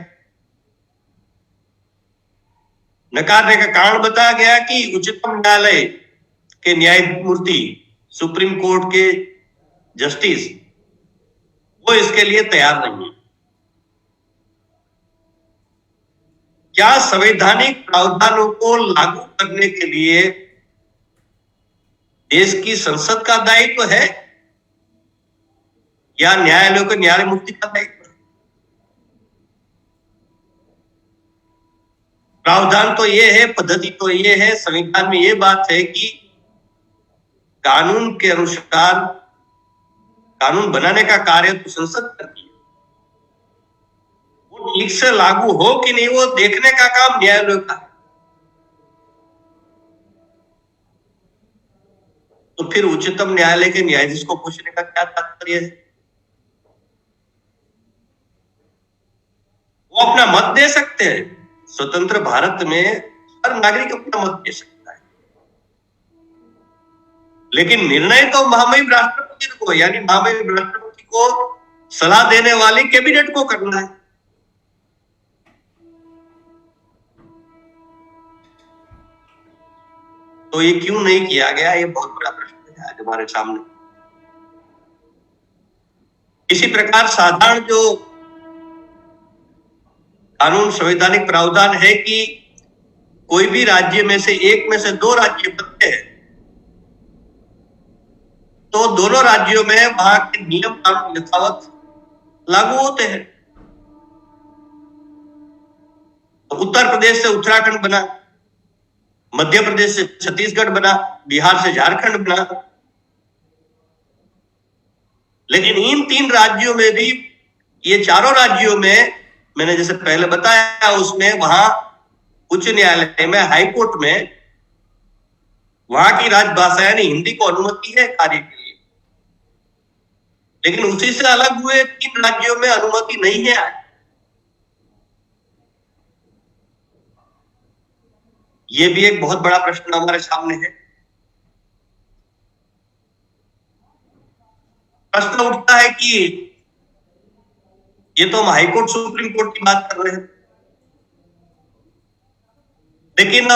S4: नकारने का कारण बताया गया कि उच्चतम न्यायालय के न्यायमूर्ति, सुप्रीम कोर्ट के जस्टिस, वो इसके लिए तैयार नहीं है। क्या संवैधानिक प्रावधानों को लागू करने के लिए देश की संसद का दायित्व है या न्यायालयों के न्यायमूर्ति का दायित्व है? प्रावधान तो ये है, पद्धति तो ये है, संविधान में ये बात है कि कानून के अनुसार कानून बनाने का कार्य तो संसद करती है, वो ठीक से लागू हो कि नहीं वो देखने का काम न्यायालय का है। तो फिर उच्चतम न्यायालय के न्यायाधीश को पूछने का क्या तात्पर्य है? वो अपना मत दे सकते हैं। स्वतंत्र भारत में हर नागरिक अपना मत दे सकता है, लेकिन निर्णय तो महामहिम राष्ट्रपति को, यानी महामहिम राष्ट्रपति को सलाह देने वाली कैबिनेट को करना है। तो ये क्यों नहीं किया गया, ये बहुत बड़ा प्रश्न है आज हमारे सामने। इसी प्रकार साधारण जो कानून संवैधानिक प्रावधान है कि कोई भी राज्य में से एक में से दो राज्य बनते हैं तो दोनों राज्यों में वहां के नियम कानून यथावत लागू होते हैं। तो उत्तर प्रदेश से उत्तराखंड बना, मध्य प्रदेश से छत्तीसगढ़ बना, बिहार से झारखंड बना, लेकिन इन तीन राज्यों में भी, ये चारों राज्यों में, मैंने जैसे पहले बताया, उसमें वहां उच्च न्यायालय में, हाई कोर्ट में वहां की राजभाषा यानी हिंदी को अनुमति है कार्य के लिए, लेकिन उसी से अलग हुए तीन राज्यों में अनुमति नहीं है। ये भी एक बहुत बड़ा प्रश्न हमारे सामने है। प्रश्न उठता है कि ये तो हम हाई कोर्ट सुप्रीम कोर्ट की बात कर रहे हैं, लेकिन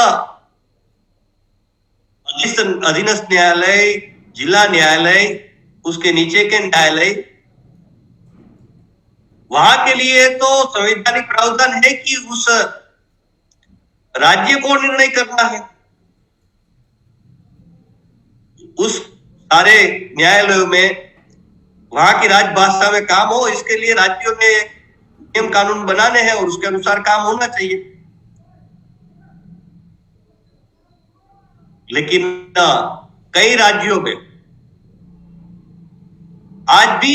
S4: अधीनस्थ न्यायालय, जिला न्यायालय, उसके नीचे के न्यायालय, वहां के लिए तो संवैधानिक प्रावधान है कि उस राज्य को निर्णय करना है। उस सारे न्यायालयों में वहां की राजभाषा में काम हो, इसके लिए राज्यों ने नियम कानून बनाने हैं और उसके अनुसार काम होना चाहिए। लेकिन कई राज्यों में आज भी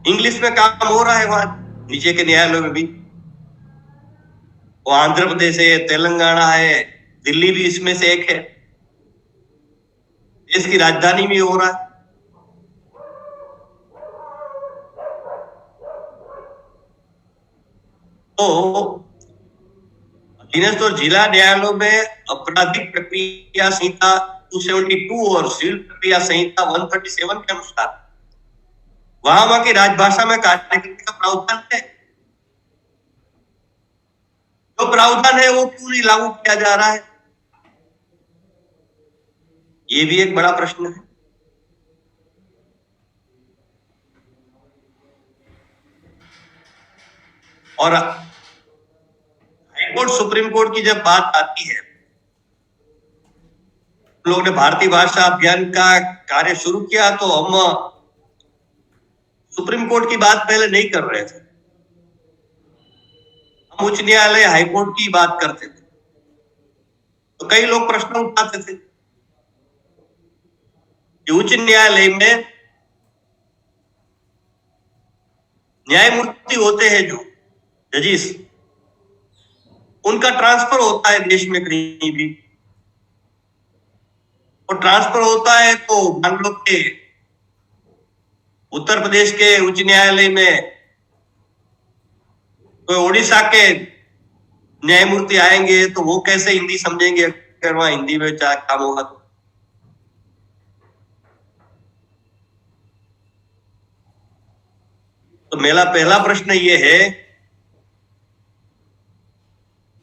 S4: इंग्लिश में काम हो रहा है, वहां नीचे के न्यायालयों में भी। वो आंध्र प्रदेश है, तेलंगाना है, दिल्ली भी इसमें से एक है, देश की राजधानी में हो रहा है। तो अधीनस्थ और जिला न्यायालयों में आपराधिक प्रक्रिया संहिता 272 और सिविल प्रक्रिया संहिता 137 के अनुसार वहां की राजभाषा में कार्य करने का प्रावधान है। जो प्रावधान है वो क्यों नहीं लागू किया जा रहा है, ये भी एक बड़ा प्रश्न है। और हाईकोर्ट सुप्रीम कोर्ट की जब बात आती है, लोगों ने भारतीय भाषा अभियान का कार्य शुरू किया तो हम सुप्रीम कोर्ट की बात पहले नहीं कर रहे थे, हम उच्च न्यायालय, हाईकोर्ट की बात करते थे। तो कई लोग प्रश्न उठाते थे कि उच्च न्यायालय में न्यायमूर्ति होते हैं जो जजिस, उनका ट्रांसफर होता है देश में कहीं भी, और ट्रांसफर होता है तो मान लो कि उत्तर प्रदेश के उच्च न्यायालय में कोई ओडिशा के न्यायमूर्ति आएंगे तो वो कैसे हिंदी समझेंगे अगर वहां हिंदी में काम होगा तो मेरा पहला प्रश्न ये है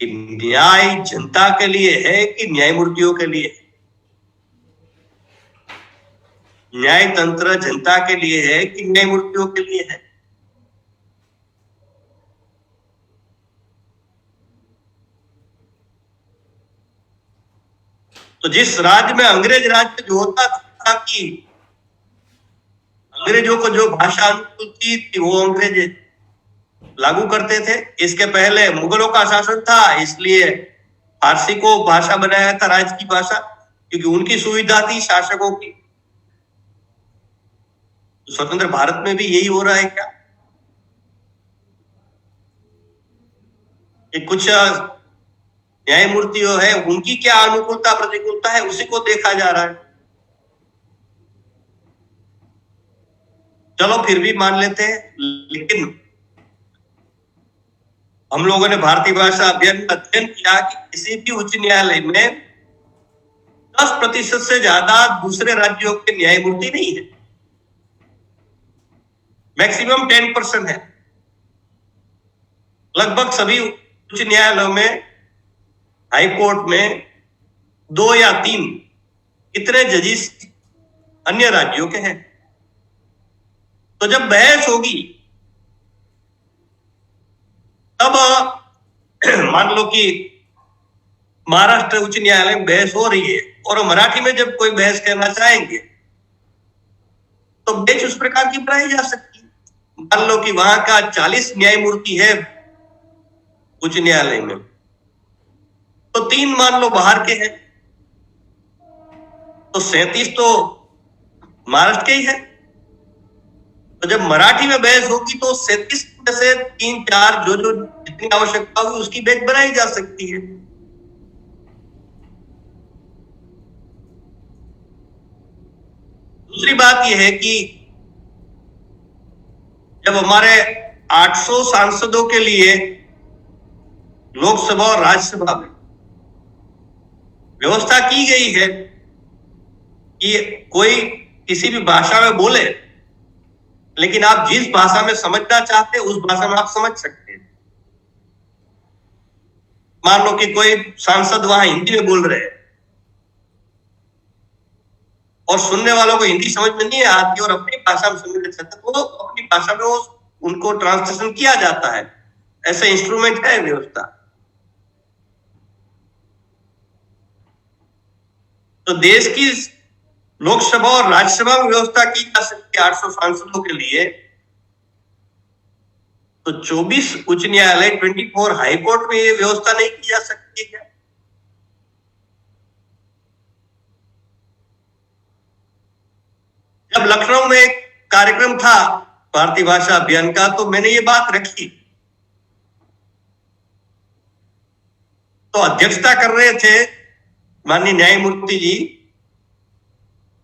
S4: कि न्याय जनता के लिए है कि न्यायमूर्तियों के लिए? न्याय तंत्र जनता के लिए है कि न्यायमूर्तियों के लिए है? तो जिस राज्य में अंग्रेज राज्य जो होता था कि अंग्रेजों को जो भाषा अनुकूल थी वो अंग्रेज लागू करते थे। इसके पहले मुगलों का शासन था, इसलिए फारसी को भाषा बनाया था राज्य की भाषा, क्योंकि उनकी सुविधा थी शासकों की। तो स्वतंत्र भारत में भी यही हो रहा है क्या कि कुछ न्यायमूर्ति है उनकी क्या अनुकूलता प्रतिकूलता है उसी को देखा जा रहा है? चलो फिर भी मान लेते हैं, लेकिन हम लोगों ने भारतीय भाषा अभियान में अध्ययन किया कि किसी भी उच्च न्यायालय में 10% से ज्यादा दूसरे राज्यों के न्यायमूर्ति नहीं है, मैक्सिमम 10% है। लगभग सभी उच्च न्यायालयों में, हाई कोर्ट में 2 या 3 इतने जजिस अन्य राज्यों के हैं। तो जब बहस होगी तब मान लो कि महाराष्ट्र उच्च न्यायालय में बहस हो रही है और मराठी में जब कोई बहस करना चाहेंगे तो बेंच उस प्रकार की बनाई जा सकती है। मान लो कि वहां का 40 न्यायमूर्ति है उच्च न्यायालय में, तो 3 मान लो बाहर के हैं, तो 37 तो महाराष्ट्र के ही है। तो जब मराठी में बहस होगी तो 37 में से 3-4 जो जो जितनी आवश्यकता होगी उसकी बेंच बनाई जा सकती है। दूसरी बात यह है कि जब हमारे 800 सांसदों के लिए लोकसभा और राज्यसभा में व्यवस्था की गई है कि कोई किसी भी भाषा में बोले, लेकिन आप जिस भाषा में समझना चाहते हैं उस भाषा में आप समझ सकते हैं। मान लो कि कोई सांसद वहां हिंदी में बोल रहे हैं और सुनने वालों को हिंदी समझ में नहीं आती और अपनी भाषा में सुनना चाहते तो अपनी भाषा में वो उनको ट्रांसलेशन किया जाता है। ऐसे इंस्ट्रूमेंट है व्यवस्था। तो देश की लोकसभा और राज्यसभा में व्यवस्था की जा सकती है 800 सांसदों के लिए, तो 24 उच्च न्यायालय 24 हाई कोर्ट में ये व्यवस्था नहीं की जा सकती है क्या? जब लखनऊ में एक कार्यक्रम था भारतीय भाषा अभियान का, तो मैंने ये बात रखी, तो अध्यक्षता कर रहे थे माननीय न्यायमूर्ति जी।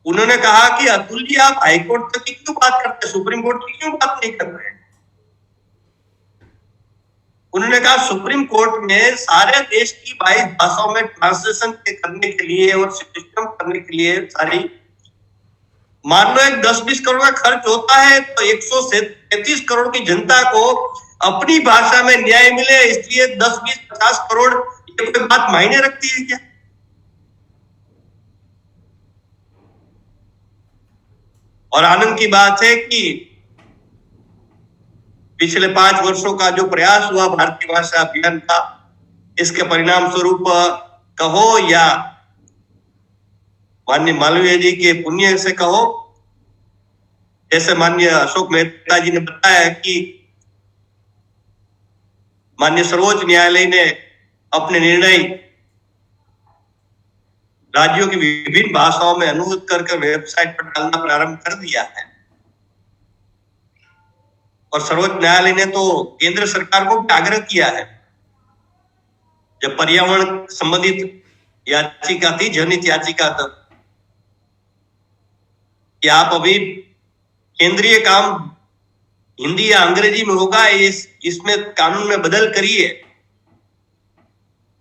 S4: उन्होंने कहा कि अतुल जी आप हाईकोर्ट तक की क्यों बात करते हैं, सुप्रीम कोर्ट की क्यों बात नहीं कर रहे हैं? उन्होंने कहा सुप्रीम कोर्ट में सारे देश की 22 भाषाओं में ट्रांसलेशन करने के लिए और सिस्टम करने के लिए सारी, मान लो एक 10-20 करोड़ का खर्च होता है तो 133 करोड़ की जनता को अपनी भाषा में न्याय मिले, इसलिए 10-20-50 करोड़ ये कोई बात मायने रखती है क्या? और आनंद की बात है कि पिछले 5 वर्षों का जो प्रयास हुआ भारतीय भाषा अभियान का, इसके परिणाम स्वरूप कहो या माननीय मालवीय जी के पुण्य से कहो, जैसे माननीय अशोक मेहता जी ने बताया कि माननीय सर्वोच्च न्यायालय ने अपने निर्णय राज्यों की विभिन्न भाषाओं में अनुवाद करके वेबसाइट पर डालना प्रारंभ कर दिया है। और सर्वोच्च न्यायालय ने तो केंद्र सरकार को भी आग्रह किया है, जब पर्यावरण संबंधित याचिका थी, जनहित याचिका तब, कि आप अभी केंद्रीय काम हिंदी या अंग्रेजी में होगा, इसमें कानून में बदल करिए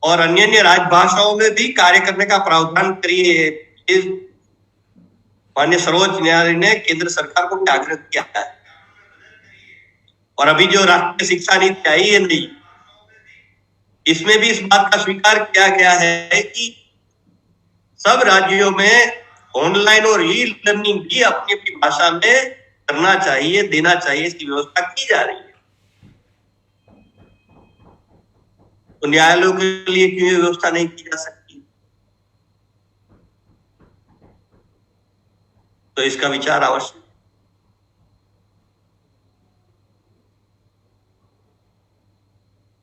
S4: और अन्य राजभाषाओं में भी कार्य करने का प्रावधान करिए। माननीय सर्वोच्च न्यायालय ने केंद्र सरकार को भी आग्रह किया है। और अभी जो राष्ट्रीय शिक्षा नीति आई है नई, इसमें भी इस बात का स्वीकार किया गया है कि सब राज्यों में ऑनलाइन और ई लर्निंग भी अपनी अपनी भाषा में करना चाहिए, देना चाहिए, इसकी व्यवस्था की जा रही है। तो न्यायालयों के लिए क्यों ये व्यवस्था नहीं की जा सकती? तो इसका विचार आवश्यक।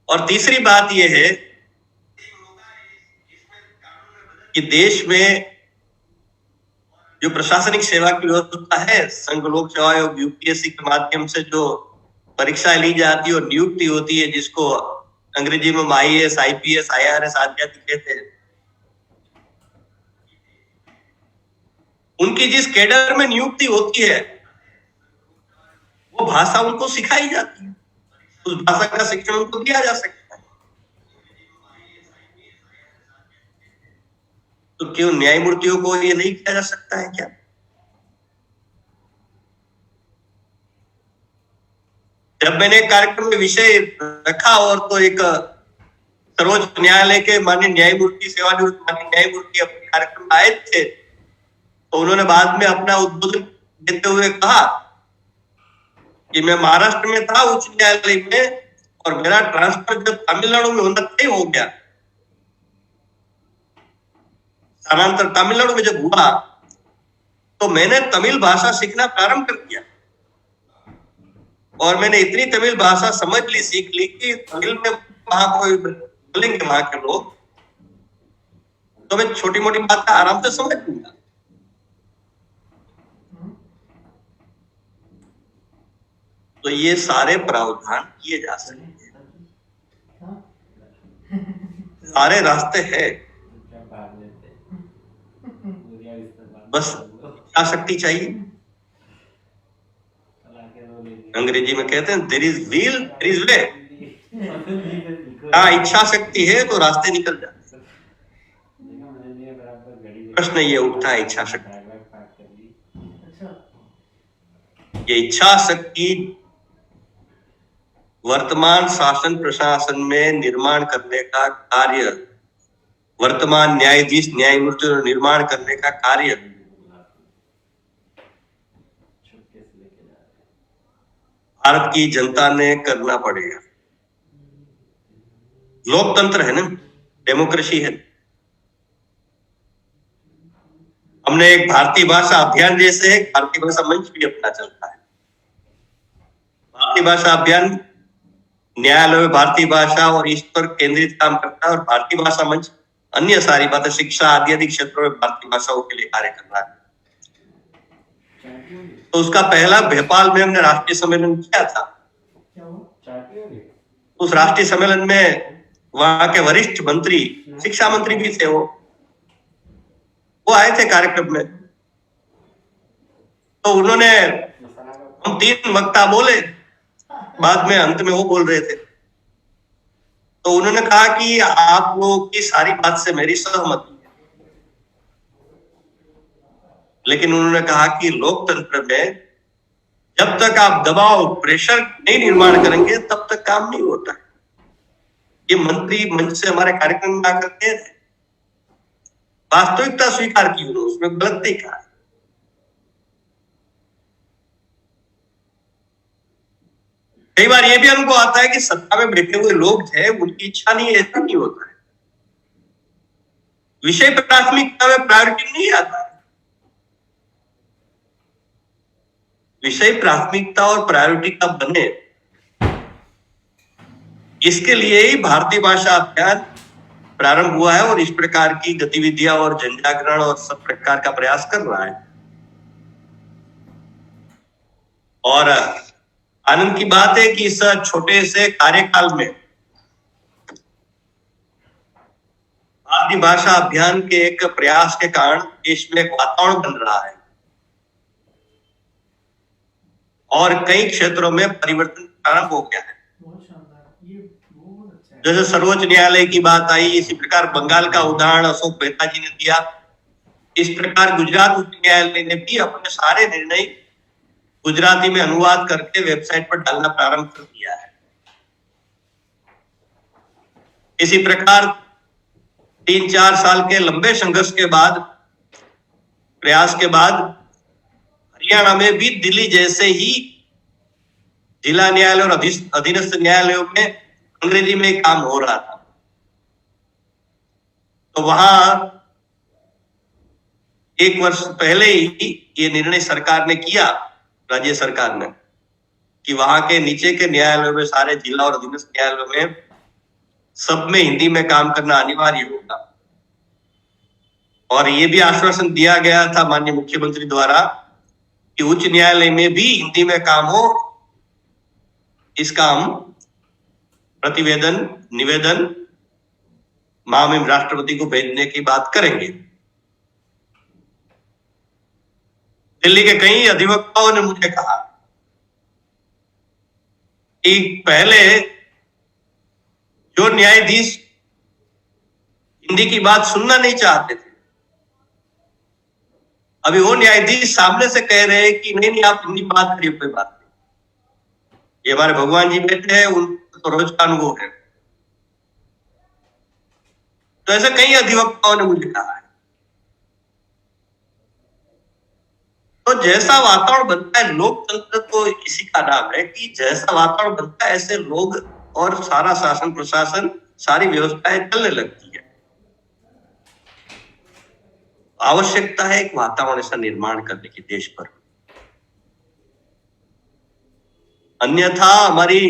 S4: और तीसरी बात यह है कि देश में जो प्रशासनिक सेवा की व्यवस्था है, संघ लोक सेवा आयोग यूपीएससी के माध्यम से जो परीक्षाएं ली जाती है और नियुक्ति होती है, जिसको अंग्रेजी में आईएएस, आईपीएस, आईआरएस आदि कहते हैं, उनकी जिस कैडर में नियुक्ति होती है वो भाषा उनको सिखाई जाती है, उस भाषा का शिक्षण उनको दिया जा सकता है। तो क्यों न्यायमूर्तियों को ये नहीं किया जा सकता है क्या? जब मैंने कार्यक्रम में विषय रखा और तो एक सर्वोच्च न्यायालय के माननीय न्यायमूर्ति, सेवानिवृत्त माननीय न्यायमूर्ति अपने कार्यक्रम में आए थे, तो उन्होंने बाद में अपना उद्बोधन देते हुए कहा कि मैं महाराष्ट्र में था उच्च न्यायालय में और मेरा ट्रांसफर जब तमिलनाडु में होना तय हो गया, स्थानांतर तमिलनाडु में जब हुआ तो मैंने तमिल भाषा सीखना प्रारंभ कर दिया और मैंने इतनी तमिल भाषा समझ ली, सीख ली कि तमिल में वहां कोई बोलेंगे वहां के लोग तो मैं छोटी मोटी बातें आराम से समझ लूंगा। तो ये सारे प्रावधान किए जा सकते हैं, सारे रास्ते हैं, बस इच्छाशक्ति चाहिए। अंग्रेजी में कहते हैं there is will there is way. हाँ, इच्छा शक्ति है तो रास्ते निकल जाते हैं। प्रश्न ये उठता है इच्छा शक्ति, ये इच्छा शक्ति वर्तमान शासन प्रशासन में निर्माण करने का कार्य, वर्तमान न्यायाधीश न्यायमूर्ति निर्माण करने का कार्य भारत की जनता ने करना पड़ेगा। लोकतंत्र है ना, डेमोक्रेसी है। हमने एक भारतीय भाषा अभियान जैसे एक भारतीय भाषा मंच भी अपना चलता है। भारतीय भाषा अभियान न्यायालय में भारतीय भाषा और इस पर केंद्रित काम करता है और भारतीय भाषा मंच अन्य सारी बातें शिक्षा आदि क्षेत्रों में भारतीय भाषाओं के लिए कार्य कर रहा है। तो उसका पहला भोपाल में हमने राष्ट्रीय सम्मेलन किया था। उस राष्ट्रीय सम्मेलन में वहां के वरिष्ठ मंत्री, शिक्षा मंत्री भी थे, वो आए थे कार्यक्रम में। तो उन्होंने, हम 3 वक्ता बोले, बाद में अंत में वो बोल रहे थे। तो उन्होंने कहा कि आप लोगों की सारी बात से मेरी सहमति है, लेकिन उन्होंने कहा कि लोकतंत्र में जब तक आप दबाव प्रेशर नहीं निर्माण करेंगे तब तक काम नहीं होता है। ये मंत्री मंच से हमारे कार्यक्रम में आकर कह रहे, वास्तविकता स्वीकार की उन्होंने, उसमें गलत नहीं कहा। कई बार ये भी अनुभव आता है कि सत्ता में बैठे हुए लोग हैं, उनकी इच्छा नहीं है, ऐसा नहीं होता है। विषय प्राथमिकता में प्रायोरिटी नहीं आता है। विषय प्राथमिकता और प्रायोरिटी का बने, इसके लिए ही भारतीय भाषा अभियान प्रारंभ हुआ है और इस प्रकार की गतिविधियां और जनजागरण और सब प्रकार का प्रयास कर रहा है। और आनंद की बात है कि इस छोटे से कार्यकाल में भारतीय भाषा अभियान के एक प्रयास के कारण देश में एक वातावरण बन रहा है और कई क्षेत्रों में परिवर्तन प्रारंभ हो गया है। जैसे सर्वोच्च न्यायालय की बात आई, इसी प्रकार बंगाल का उदाहरण अशोक मेहता जी ने दिया। इस प्रकार गुजरात उच्च न्यायालय ने भी अपने सारे निर्णय गुजराती में अनुवाद करके वेबसाइट पर डालना प्रारंभ कर दिया है। इसी प्रकार 3-4 साल के लंबे संघर्ष के बाद, प्रयास के बाद हरियाणा में भी दिल्ली जैसे ही जिला न्यायालय और अधीनस्थ न्यायालयों में अंग्रेजी में काम हो रहा था। तो वहां 1 वर्ष पहले ही ये निर्णय सरकार ने किया, राज्य सरकार ने, कि वहां के नीचे के न्यायालयों में, सारे जिला और अधीनस्थ न्यायालयों में सब में हिंदी में काम करना अनिवार्य होगा। और ये भी आश्वासन दिया गया था माननीय मुख्यमंत्री द्वारा कि उच्च न्यायालय में भी हिंदी में काम हो। इसका हम प्रतिवेदन, निवेदन माननीय राष्ट्रपति को भेजने की बात करेंगे। दिल्ली के कई अधिवक्ताओं ने मुझे कहा कि पहले जो न्यायाधीश हिंदी की बात सुनना नहीं चाहते थे, अभी वो न्यायाधीश सामने से कह रहे हैं कि नहीं नहीं आप हिंदी बात करिए, कोई बात नहीं। ये हमारे भगवान जी बैठे हैं, उनको तो रोज का अनुभव है। तो ऐसे कई अधिवक्ताओं ने मुझे कहा है। तो जैसा वातावरण बनता है, लोकतंत्र तो इसी का नाम है कि जैसा वातावरण बनता है ऐसे लोग और सारा शासन प्रशासन, सारी व्यवस्थाएं चलने लगती है। आवश्यकता है एक वातावरण ऐसा निर्माण करने की देश पर, अन्यथा हमारी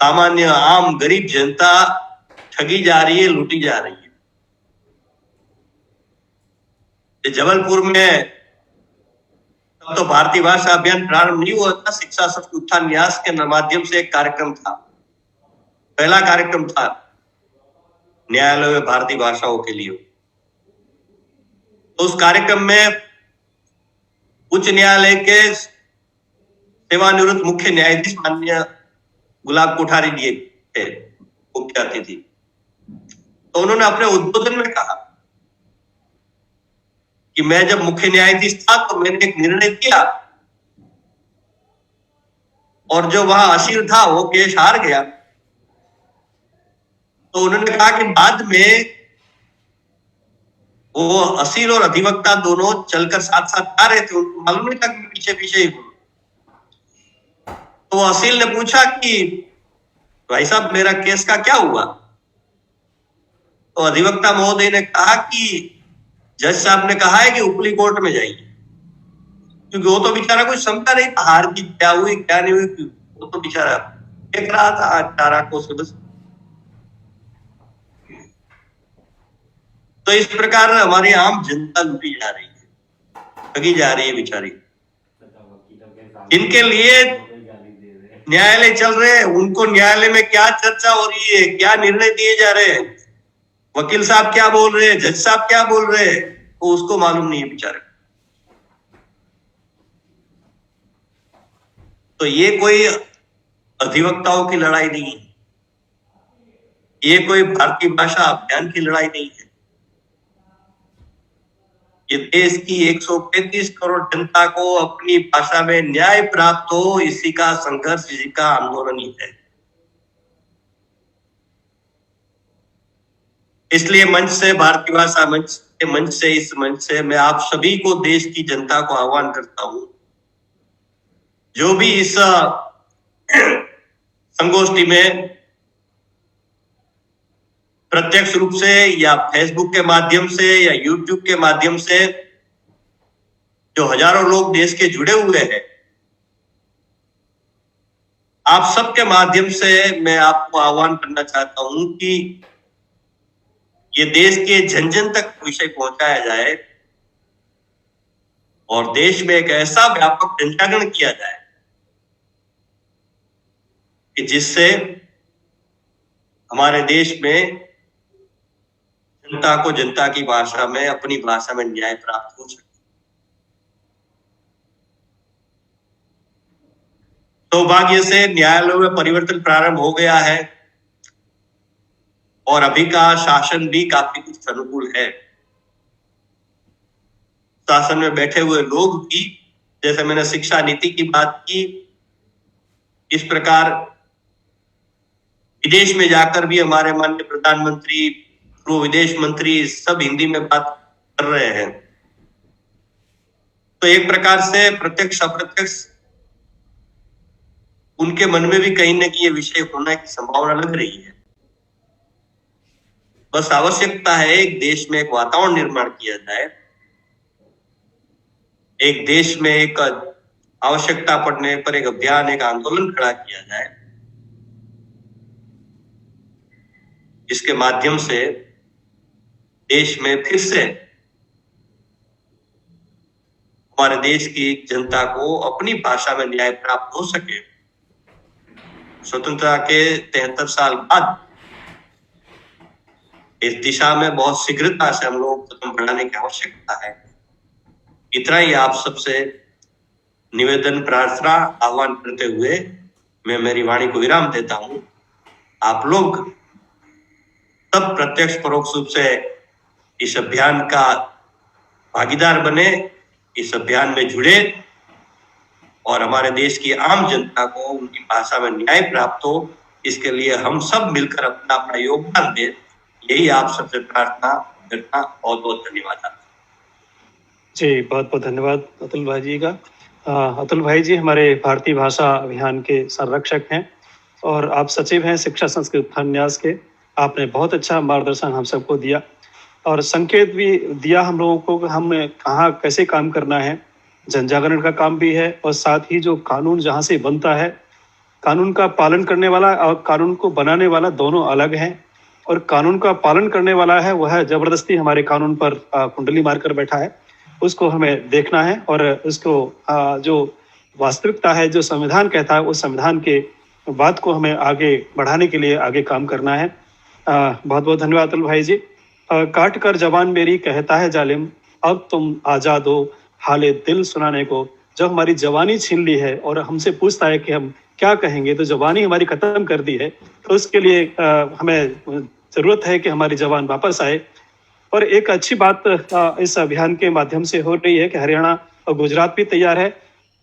S4: सामान्य आम गरीब जनता ठगी जा रही है, लूटी जा रही है। जबलपुर में तब तो भारतीय भाषा अभियान प्रारंभ नहीं हुआ था, शिक्षा शक्ति उत्थान न्यास के माध्यम से एक कार्यक्रम था, पहला कार्यक्रम था न्यायालय में भारतीय भाषाओं के लिए। तो उस कार्यक्रम में उच्च न्यायालय के सेवानिवृत्त मुख्य न्यायाधीश माननीय गुलाब कोठारी जी थे मुख्य अतिथि। तो उन्होंने अपने उद्बोधन में कहा कि मैं जब मुख्य न्यायाधीश था तो मैंने एक निर्णय किया और जो वहां असील था वो केस हार गया। तो उन्होंने कहा कि बाद में वो असील और अधिवक्ता दोनों चलकर साथ साथ आ रहे थे, उनको मालूम नहीं था कि पीछे पीछे ही बोलो। तो असील ने पूछा कि भाई साहब मेरा केस का क्या हुआ? तो अधिवक्ता महोदय ने कहा कि जज साहब ने कहा है कि उपली कोर्ट में जाइए, क्योंकि वो तो बेचारा कुछ समझा नहीं था हार की क्या हुई क्या नहीं हुई, वो तो बेचारा देख रहा था चारा को बस। तो इस प्रकार हमारी आम जनता लूटी जा रही है, ठगी जा रही है बेचारी। जिनके लिए न्यायालय चल रहे हैं उनको न्यायालय में क्या चर्चा हो रही है, क्या निर्णय दिए जा रहे हैं, वकील साहब क्या बोल रहे हैं, जज साहब क्या बोल रहे हैं, वो उसको मालूम नहीं है बेचारे। तो ये कोई अधिवक्ताओं की लड़ाई नहीं है, ये कोई भारतीय भाषा अभियान की लड़ाई नहीं है। ये देश की 135 करोड़ जनता को अपनी भाषा में न्याय प्राप्त हो, इसी का संघर्ष, इसी का आंदोलन ही है। इसलिए मंच से, भारतीय भाषा मंच के मंच से, इस मंच से मैं आप सभी को, देश की जनता को आह्वान करता हूं, जो भी इस संगोष्ठी में प्रत्यक्ष रूप से या फेसबुक के माध्यम से या यूट्यूब के माध्यम से जो हजारों लोग देश के जुड़े हुए हैं, आप सबके माध्यम से मैं आपको आह्वान करना चाहता हूं कि ये देश के जन जन तक विषय पहुंचाया जाए और देश में एक ऐसा व्यापक जनजागरण किया जाए कि जिससे हमारे देश में जनता को जनता की भाषा में, अपनी भाषा में न्याय प्राप्त हो सके। सौभाग्य से न्यायालयों में परिवर्तन प्रारंभ हो गया है और अभी का शासन भी काफी कुछ अनुकूल है। शासन में बैठे हुए लोग भी, जैसे मैंने शिक्षा नीति की बात की, इस प्रकार विदेश में जाकर भी हमारे माननीय प्रधानमंत्री, पूर्व विदेश मंत्री सब हिंदी में बात कर रहे हैं। तो एक प्रकार से प्रत्यक्ष अप्रत्यक्ष उनके मन में भी कहीं न कहीं ये विषय होने की संभावना लग रही है। बस आवश्यकता है एक देश में एक वातावरण निर्माण किया जाए, एक देश में एक आवश्यकता पड़ने पर एक अभियान, एक आंदोलन खड़ा किया जाए, जिसके माध्यम से देश में फिर से हमारे देश की जनता को अपनी भाषा में न्याय प्राप्त हो सके। स्वतंत्रता के 73 साल बाद इस दिशा में बहुत शीघ्रता से हम लोग कदम बढ़ाने की आवश्यकता है। इतना ही आप सबसे निवेदन, प्रार्थना, आह्वान करते हुए मैं मेरी वाणी को विराम देता हूं। आप लोग सब प्रत्यक्ष परोक्ष रूप से इस अभियान का भागीदार बने, इस अभियान में जुड़े और हमारे देश की आम जनता को उनकी भाषा में न्याय प्राप्त हो, इसके लिए हम सब मिलकर अपना अपना योगदान दें। यही आप सबसे प्रार्थना करना। बहुत बहुत धन्यवाद।
S6: जी, बहुत बहुत धन्यवाद अतुल भाई जी का। अतुल भाई जी हमारे भारतीय भाषा अभियान के संरक्षक हैं और आप सचिव हैं शिक्षा संस्कृति उत्थान न्यास के। आपने बहुत अच्छा मार्गदर्शन हम सबको दिया। और संकेत भी दिया हम लोगों को कि हमें कहाँ कैसे काम करना है। जन जागरण का काम भी है और साथ ही जो कानून जहाँ से बनता है, कानून का पालन करने वाला और कानून को बनाने वाला दोनों अलग हैं। और कानून का पालन करने वाला है वह जबरदस्ती हमारे कानून पर कुंडली मारकर बैठा है, उसको हमें देखना है और उसको जो वास्तविकता है, जो संविधान कहता है, उस संविधान के बात को हमें आगे बढ़ाने के लिए आगे काम करना है। बहुत बहुत धन्यवाद अतुल भाई जी। काट कर जबान मेरी कहता है जालिम, अब तुम आजाद हो हाले दिल सुनाने को। जब हमारी जवानी छीन ली है और हमसे पूछता है कि हम क्या कहेंगे, तो जवानी हमारी खत्म कर दी है, तो उसके लिए हमें जरूरत है कि हमारी जवान वापस आए। और एक अच्छी बात इस अभियान के माध्यम से हो रही है कि हरियाणा और गुजरात भी तैयार है।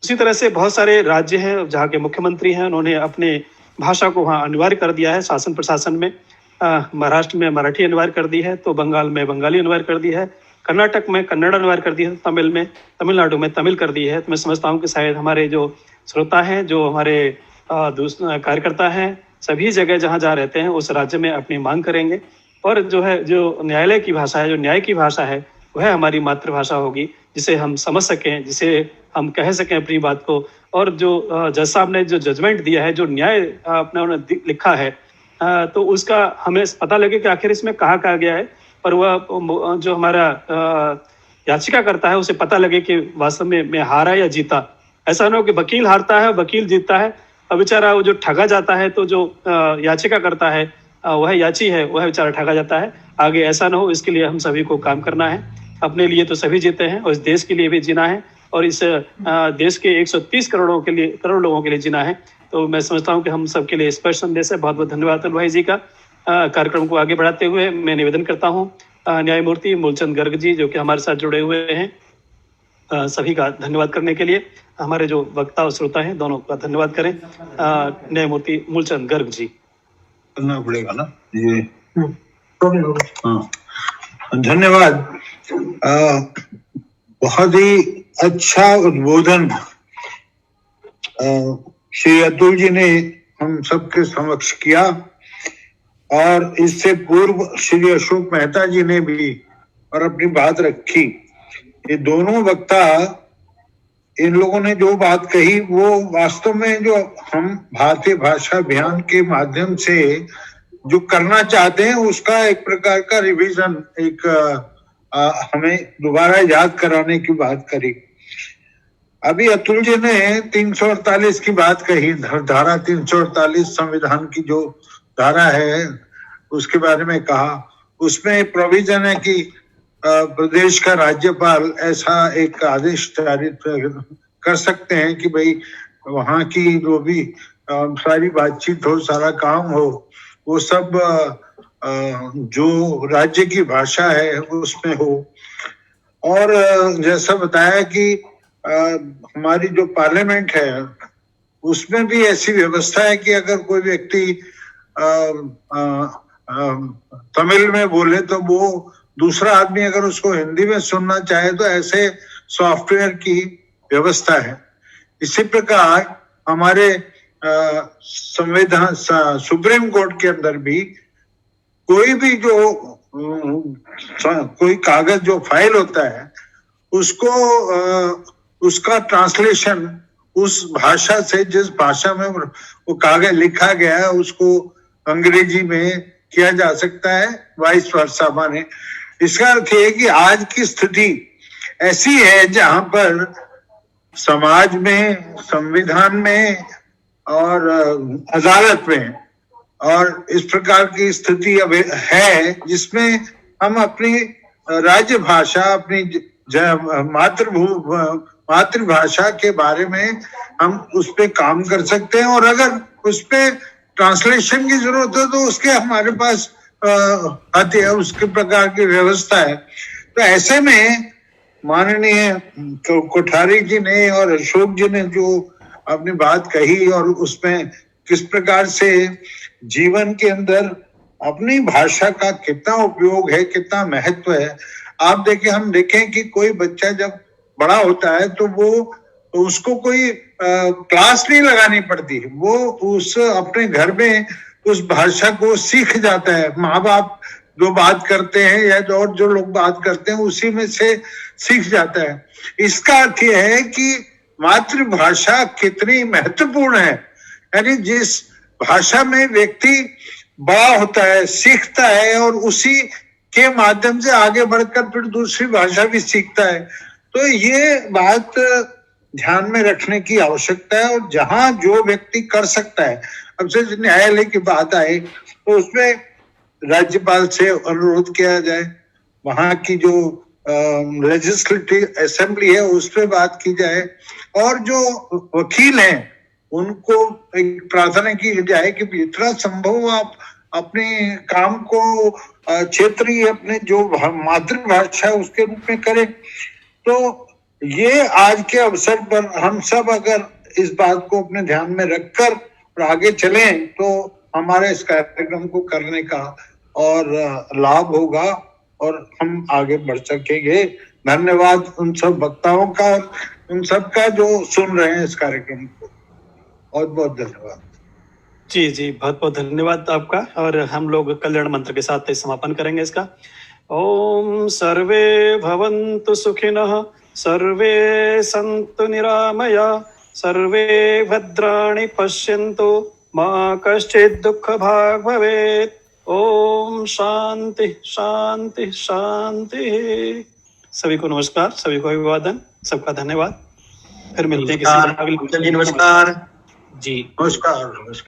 S6: उसी तरह से बहुत सारे राज्य हैं जहाँ के मुख्यमंत्री हैं, उन्होंने अपने भाषा को वहाँ अनिवार्य कर दिया है शासन प्रशासन में। महाराष्ट्र में मराठी अनिवार्य कर दी है, तो बंगाल में बंगाली अनिवार्य कर दी है, कर्नाटक में कन्नड़ अनिवार्य कर दी है, तमिल में तमिलनाडु में तमिल कर दी है। तो मैं समझता हूँ कि शायद हमारे जो श्रोता हैं, जो हमारे कार्यकर्ता हैं, सभी जगह जहाँ जा रहते हैं उस राज्य में अपनी मांग करेंगे। और जो है, जो न्यायालय की भाषा है, जो न्याय की भाषा है, वह हमारी मातृभाषा होगी, जिसे हम समझ सकें, जिसे हम कह सकें अपनी बात को। और जो जज साहब ने जो जजमेंट दिया है, जो न्याय अपने उन्होंने लिखा है, तो उसका हमें पता लगे कि आखिर इसमें कहाँ कहा गया है, और वह जो हमारा याचिका करता है उसे पता लगे कि वास्तव में मैं हारा या जीता। ऐसा ना हो कि वकील हारता है, वकील जीतता है, और बेचारा वो जो ठगा जाता है, तो जो याचिका करता है, वह याची है, वह बेचारा ठगा जाता है। आगे ऐसा ना हो, इसके लिए हम सभी को काम करना है। अपने लिए तो सभी जीते हैं, और इस देश के लिए भी जीना है, और इस देश के 130 करोड़ लोगों के लिए जीना है। तो मैं समझता हूँ कि हम सबके लिए स्पष्ट संदेश है। बहुत बहुत धन्यवाद अतुल भाई जी का। कार्यक्रम को आगे बढ़ाते हुए मैं निवेदन करता हूँ न्यायमूर्ति मूलचंद गर्ग जी, जो कि हमारे साथ जुड़े हुए हैं, सभी का धन्यवाद करने के लिए। हमारे जो वक्ता और श्रोता हैं, दोनों का धन्यवाद करें। न्यायमूर्ति मूलचंद गर्ग जी।
S7: करना पड़ेगा ना ये। हाँ, धन्यवाद। बहुत ही अच्छा उद्बोधन श्री अतुल जी ने हम सबके समक्ष किया, और इससे पूर्व श्री अशोक मेहता जी ने भी और अपनी बात रखी। ये दोनों वक्ता, इन लोगों ने जो बात कही वो वास्तव में जो हम भारतीय भाषा अभियान के माध्यम से जो करना चाहते हैं, उसका एक प्रकार का रिवीजन, एक हमें दोबारा याद कराने की बात करी। अभी अतुल जी ने 348 की बात कही, धारा 348 संविधान की जो धारा है उसके बारे में कहा। उसमें प्रोविजन है कि प्रदेश का राज्यपाल ऐसा एक आदेश जारी कर सकते हैं कि भाई वहाँ की जो भी सारी बातचीत हो, सारा काम हो, वो सब जो राज्य की भाषा है उसमें हो। और जैसा बताया कि हमारी जो पार्लियामेंट है उसमें भी ऐसी व्यवस्था है कि अगर कोई व्यक्ति तमिल में बोले तो वो दूसरा आदमी अगर उसको हिंदी में सुनना चाहे तो ऐसे सॉफ्टवेयर की व्यवस्था है। इसी प्रकार हमारे संविधान सुप्रीम कोर्ट के अंदर भी कोई भी जो कोई कागज जो फाइल होता है उसको उसका ट्रांसलेशन उस भाषा से, जिस भाषा में वो कागज लिखा गया है, उसको अंग्रेजी में किया जा सकता है, वाइस वर्सा। माने इसका अर्थ है कि आज की स्थिति ऐसी है जहां पर समाज में, संविधान में और अदालत में और इस प्रकार की स्थिति अब है जिसमें हम अपनी राज्य भाषा, अपनी मातृभाषा के बारे में हम उस पे काम कर सकते हैं, और अगर उस पे ट्रांसलेशन की जरूरत है तो उसके हमारे पास आती है, उसके प्रकार की व्यवस्था है। तो ऐसे में माननीय कोठारी जी ने और अशोक जी ने जो अपनी बात कही और उसमें किस प्रकार से जीवन के अंदर अपनी भाषा का कितना उपयोग है, कितना महत्व है। आप देखें, हम देखें कि कोई बच्चा जब बड़ा होता है तो वो उसको कोई क्लास नहीं लगानी पड़ती, वो उस अपने घर में उस भाषा को सीख जाता है। माँ बाप जो बात करते हैं या और जो लोग बात करते हैं उसी में से सीख जाता है। इसका अर्थ यह है कि मातृभाषा कितनी महत्वपूर्ण है, यानी जिस भाषा में व्यक्ति बड़ा होता है, सीखता है और उसी के माध्यम से आगे बढ़कर फिर दूसरी भाषा भी सीखता है। तो ये बात ध्यान में रखने की आवश्यकता है। और जहां जो व्यक्ति कर सकता है, अब से न्यायालय की बात आए तो उसमें राज्यपाल से अनुरोध किया जाए, वहां की जो लेजिस्लेटिव असेंबली है उस पर बात की जाए, और जो वकील हैं उनको एक प्रार्थना की जाए कि जितना संभव आप अपने काम को क्षेत्रीय अपने जो मातृभाषा है उसके रूप में करें। तो ये आज के अवसर पर हम सब अगर इस बात को अपने ध्यान में रखकर और आगे चलें तो हमारे इस कार्यक्रम को करने का और लाभ होगा और हम आगे बढ़ सकेंगे। धन्यवाद उन सब वक्ताओं का, उन सब का जो सुन रहे हैं इस कार्यक्रम को। बहुत बहुत धन्यवाद।
S6: जी जी, बहुत बहुत धन्यवाद आपका। और हम लोग कल्याण मंत्र के साथ समापन करेंगे इसका। ओम सर्वे भवन्तु सुखिनः, सर्वे सन्तु निरामया, सर्वे भद्राणि पश्यन्तु, मा कश्चित् दुःखभाग् भवेत्। ओम शांति शांति शांति। सभी को नमस्कार, सभी को अभिवादन, सबका धन्यवाद। फिर मिलते हैं किसी अगले।
S4: नमस्कार जी।
S7: नमस्कार।